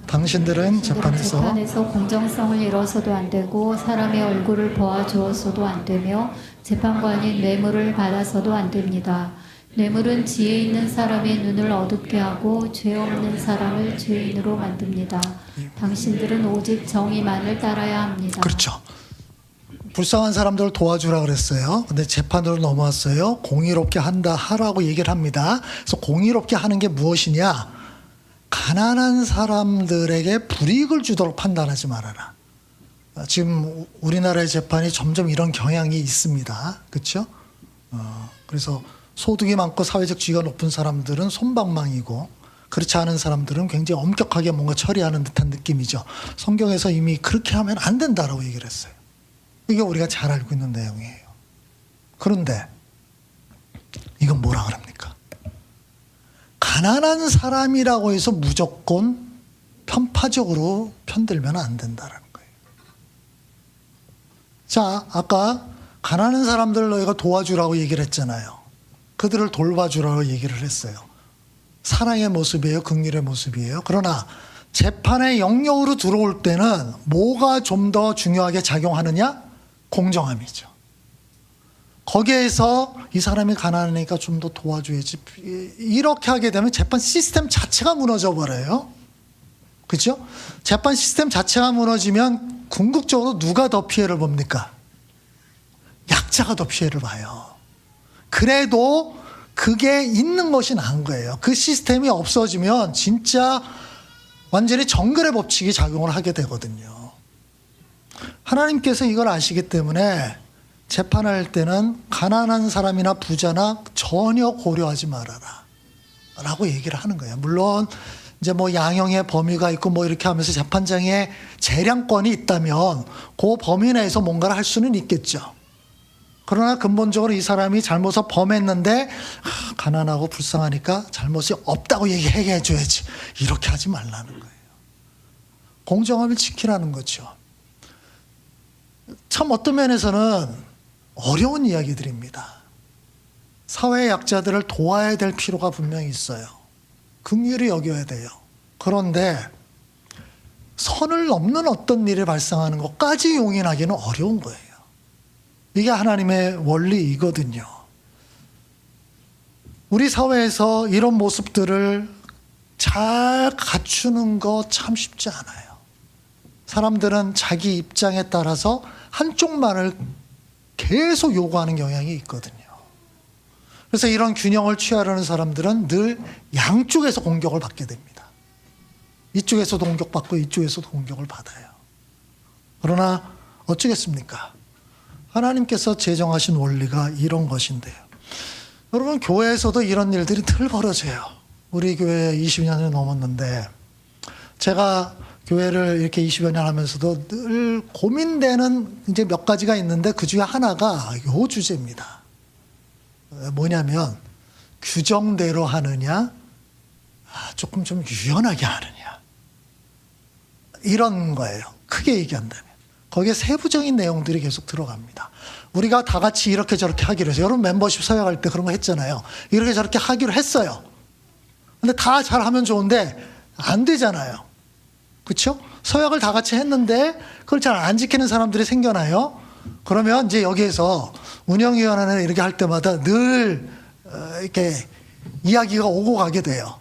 당신들은 재판에서 공정성을 이뤄서도 안 되고 사람의 얼굴을 보아주어서도 안 되며 재판관이 뇌물을 받아서도 안 됩니다. 뇌물은 지혜 있는 사람의 눈을 어둡게 하고 죄 없는 사람을 죄인으로 만듭니다. 당신들은 오직 정의만을 따라야 합니다. 그렇죠. 불쌍한 사람들을 도와주라 그랬어요. 근데 재판으로 넘어왔어요. 공의롭게 하라고 얘기를 합니다. 그래서 공의롭게 하는 게 무엇이냐? 가난한 사람들에게 불이익을 주도록 판단하지 말아라. 지금 우리나라의 재판이 점점 이런 경향이 있습니다. 그렇죠? 그래서 소득이 많고 사회적 지위가 높은 사람들은 솜방망이고 그렇지 않은 사람들은 굉장히 엄격하게 뭔가 처리하는 듯한 느낌이죠. 성경에서 이미 그렇게 하면 안 된다라고 얘기를 했어요. 이게 우리가 잘 알고 있는 내용이에요. 그런데 이건 뭐라 그럽니까? 가난한 사람이라고 해서 무조건 편파적으로 편들면 안 된다라는 거예요. 자, 아까 가난한 사람들을 너희가 도와주라고 얘기를 했잖아요. 그들을 돌봐주라고 얘기를 했어요. 사랑의 모습이에요? 긍휼의 모습이에요? 그러나 재판의 영역으로 들어올 때는 뭐가 좀 더 중요하게 작용하느냐? 공정함이죠. 거기에서 이 사람이 가난하니까 좀 더 도와줘야지. 이렇게 하게 되면 재판 시스템 자체가 무너져 버려요. 그렇죠? 재판 시스템 자체가 무너지면 궁극적으로 누가 더 피해를 봅니까? 약자가 더 피해를 봐요. 그래도 그게 있는 것이 나은 거예요. 그 시스템이 없어지면 진짜 완전히 정글의 법칙이 작용을 하게 되거든요. 하나님께서 이걸 아시기 때문에 재판할 때는 가난한 사람이나 부자나 전혀 고려하지 말아라 라고 얘기를 하는 거예요. 물론 이제 뭐 양형의 범위가 있고 뭐 이렇게 하면서 재판장에 재량권이 있다면 그 범위 내에서 뭔가를 할 수는 있겠죠. 그러나 근본적으로 이 사람이 잘못을 범했는데 가난하고 불쌍하니까 잘못이 없다고 얘기해 줘야지. 이렇게 하지 말라는 거예요. 공정함을 지키라는 거죠. 참 어떤 면에서는 어려운 이야기들입니다. 사회의 약자들을 도와야 될 필요가 분명히 있어요. 긍휼히 여겨야 돼요. 그런데 선을 넘는 어떤 일이 발생하는 것까지 용인하기는 어려운 거예요. 이게 하나님의 원리이거든요. 우리 사회에서 이런 모습들을 잘 갖추는 거 참 쉽지 않아요. 사람들은 자기 입장에 따라서 한쪽만을 계속 요구하는 경향이 있거든요. 그래서 이런 균형을 취하려는 사람들은 늘 양쪽에서 공격을 받게 됩니다. 이쪽에서도 공격받고 이쪽에서도 공격을 받아요. 그러나 어쩌겠습니까? 하나님께서 제정하신 원리가 이런 것인데요. 여러분, 교회에서도 이런 일들이 늘 벌어져요. 우리 교회 20년이 넘었는데 제가 교회를 이렇게 20여 년 하면서도 늘 고민되는 이제 몇 가지가 있는데 그 중에 하나가 요 주제입니다. 뭐냐면 규정대로 하느냐, 조금 좀 유연하게 하느냐, 이런 거예요. 크게 얘기한다면. 거기에 세부적인 내용들이 계속 들어갑니다. 우리가 다 같이 이렇게 저렇게 하기로 해서 여러분 멤버십 서약할 때 그런 거 했잖아요. 이렇게 저렇게 하기로 했어요. 근데 다 잘하면 좋은데 안 되잖아요. 그렇죠? 서약을 다 같이 했는데 그걸 잘 안 지키는 사람들이 생겨나요. 그러면 이제 여기에서 운영위원회는 이렇게 할 때마다 늘 이렇게 이야기가 오고 가게 돼요.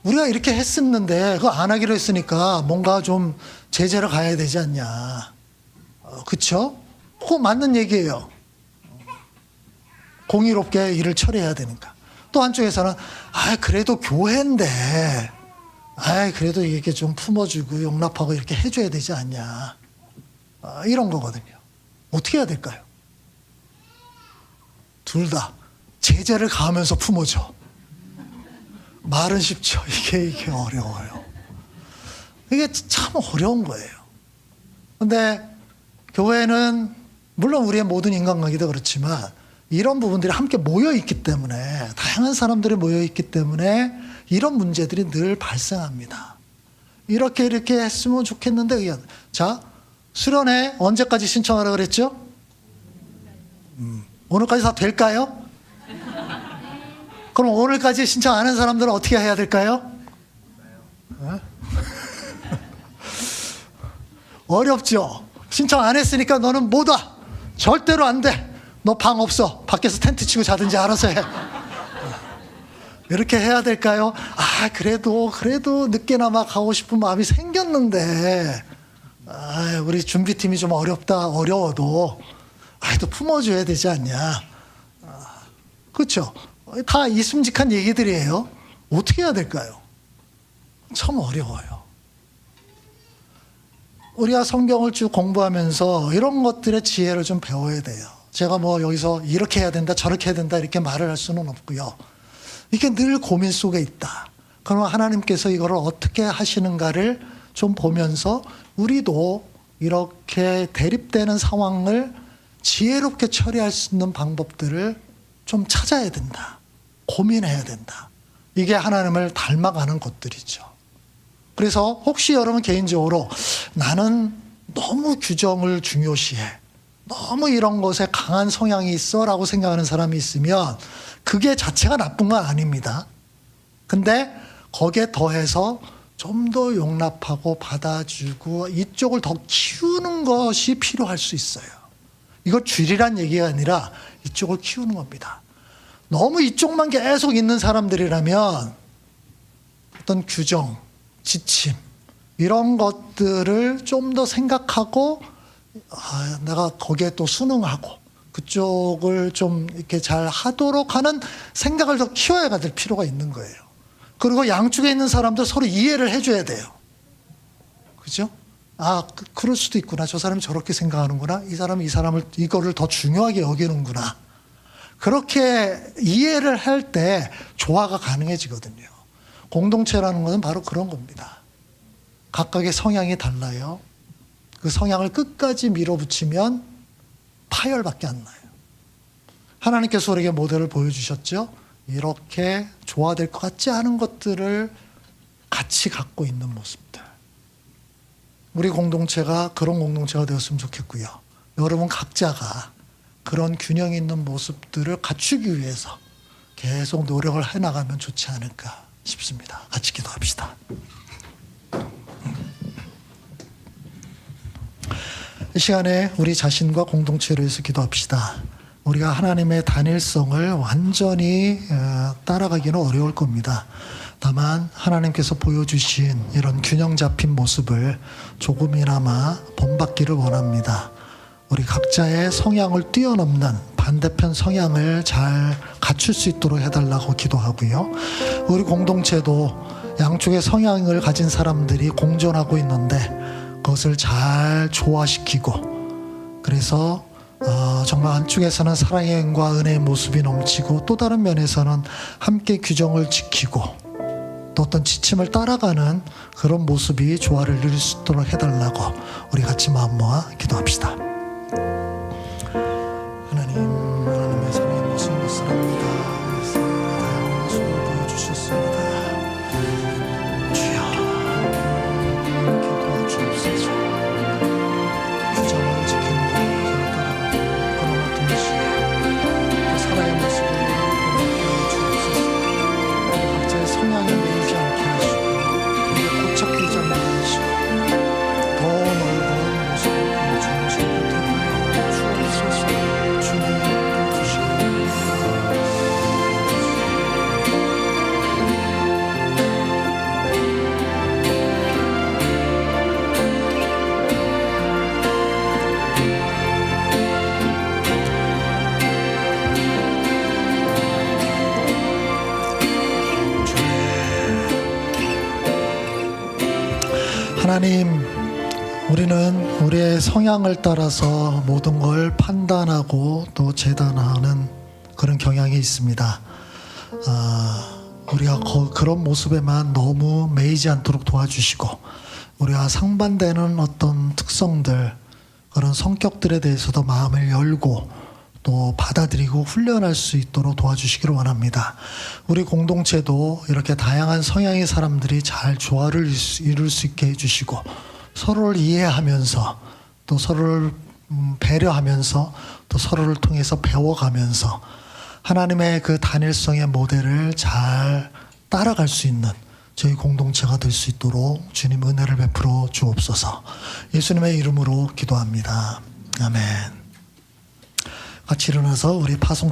우리가 이렇게 했었는데 그거 안 하기로 했으니까 뭔가 좀 제재를 가야 되지 않냐. 그렇죠? 그거 맞는 얘기예요. 공의롭게 일을 처리해야 되니까. 또 한쪽에서는 그래도 교회인데 그래도 이렇게 좀 품어주고 용납하고 이렇게 해줘야 되지 않냐. 이런 거거든요. 어떻게 해야 될까요? 둘 다 제재를 가하면서 품어줘. 말은 쉽죠. 이게 어려워요. 이게 참 어려운 거예요. 근데 교회는 물론 우리의 모든 인간관계도 그렇지만 이런 부분들이 함께 모여 있기 때문에, 다양한 사람들이 모여 있기 때문에 이런 문제들이 늘 발생합니다. 이렇게 했으면 좋겠는데, 자, 수련회 언제까지 신청하라 그랬죠? 오늘까지 다 될까요? 그럼 오늘까지 신청 안 한 사람들은 어떻게 해야 될까요? 어렵죠? 신청 안 했으니까 너는 못 와. 절대로 안 돼. 너 방 없어. 밖에서 텐트 치고 자든지 알아서 해. 이렇게 해야 될까요? 그래도 늦게나마 가고 싶은 마음이 생겼는데, 우리 준비팀이 좀 어려워도 아이도 품어줘야 되지 않냐. 그렇죠? 다 이슴직한 얘기들이에요. 어떻게 해야 될까요? 참 어려워요. 우리가 성경을 쭉 공부하면서 이런 것들의 지혜를 좀 배워야 돼요. 제가 뭐 여기서 이렇게 해야 된다, 저렇게 해야 된다 이렇게 말을 할 수는 없고요. 이게 늘 고민 속에 있다. 그러면 하나님께서 이거를 어떻게 하시는가를 좀 보면서 우리도 이렇게 대립되는 상황을 지혜롭게 처리할 수 있는 방법들을 좀 찾아야 된다. 고민해야 된다. 이게 하나님을 닮아가는 것들이죠. 그래서 혹시 여러분 개인적으로 나는 너무 규정을 중요시해, 너무 이런 것에 강한 성향이 있어 라고 생각하는 사람이 있으면 그게 자체가 나쁜 건 아닙니다. 근데 거기에 더해서 좀 더 용납하고 받아주고 이쪽을 더 키우는 것이 필요할 수 있어요. 이거 줄이란 얘기가 아니라 이쪽을 키우는 겁니다. 너무 이쪽만 계속 있는 사람들이라면 어떤 규정, 지침 이런 것들을 좀 더 생각하고 내가 거기에 또 순응하고 그쪽을 좀 이렇게 잘 하도록 하는 생각을 더 키워야 될 필요가 있는 거예요. 그리고 양쪽에 있는 사람들 서로 이해를 해줘야 돼요. 그죠? 그럴 수도 있구나. 저 사람이 저렇게 생각하는구나. 이 사람이 이 사람을 이거를 더 중요하게 여기는구나. 그렇게 이해를 할 때 조화가 가능해지거든요. 공동체라는 것은 바로 그런 겁니다. 각각의 성향이 달라요. 그 성향을 끝까지 밀어붙이면 파열밖에 안 나요. 하나님께서 우리에게 모델을 보여주셨죠. 이렇게 조화될 것 같지 않은 것들을 같이 갖고 있는 모습들. 우리 공동체가 그런 공동체가 되었으면 좋겠고요. 여러분 각자가 그런 균형 있는 모습들을 갖추기 위해서 계속 노력을 해나가면 좋지 않을까 싶습니다. 같이 기도합시다. 이 시간에 우리 자신과 공동체를 위해서 기도합시다. 우리가 하나님의 단일성을 완전히 따라가기는 어려울 겁니다. 다만 하나님께서 보여주신 이런 균형 잡힌 모습을 조금이나마 본받기를 원합니다. 우리 각자의 성향을 뛰어넘는 반대편 성향을 잘 갖출 수 있도록 해달라고 기도하고요. 우리 공동체도 양쪽의 성향을 가진 사람들이 공존하고 있는데 그것을 잘 조화시키고 그래서 정말 한쪽에서는 사랑의 은과 은혜의 모습이 넘치고 또 다른 면에서는 함께 규정을 지키고 또 어떤 지침을 따라가는 그런 모습이 조화를 이룰 수 있도록 해달라고 우리 같이 마음 모아 기도합시다. 하나님의 사랑의 모습 묻습니다. 다양한 모습을 보여주셨습니다. 주여 도와주옵소서. 규정을 지키는 것을 따라가고 그러나 동시에 또 사랑의 모습을 보여주옵소서. 각자의 성향에 매이지 않게 하시고 그게 고착되지 않게 하시고 더 넓은 모습을 보여주는 것을 되돌려 주옵소서. 주님께 주시옵소서. 하나님, 우리는 우리의 성향을 따라서 모든 걸 판단하고 또 재단하는 그런 경향이 있습니다. 우리가 그런 모습에만 너무 매이지 않도록 도와주시고 우리와 상반되는 어떤 특성들, 그런 성격들에 대해서도 마음을 열고 또 받아들이고 훈련할 수 있도록 도와주시기를 원합니다. 우리 공동체도 이렇게 다양한 성향의 사람들이 잘 조화를 이룰 수 있게 해주시고 서로를 이해하면서 또 서로를 배려하면서 또 서로를 통해서 배워가면서 하나님의 그 단일성의 모델을 잘 따라갈 수 있는 저희 공동체가 될 수 있도록 주님 은혜를 베풀어 주옵소서. 예수님의 이름으로 기도합니다. 아멘. 같이 일어나서 우리 파송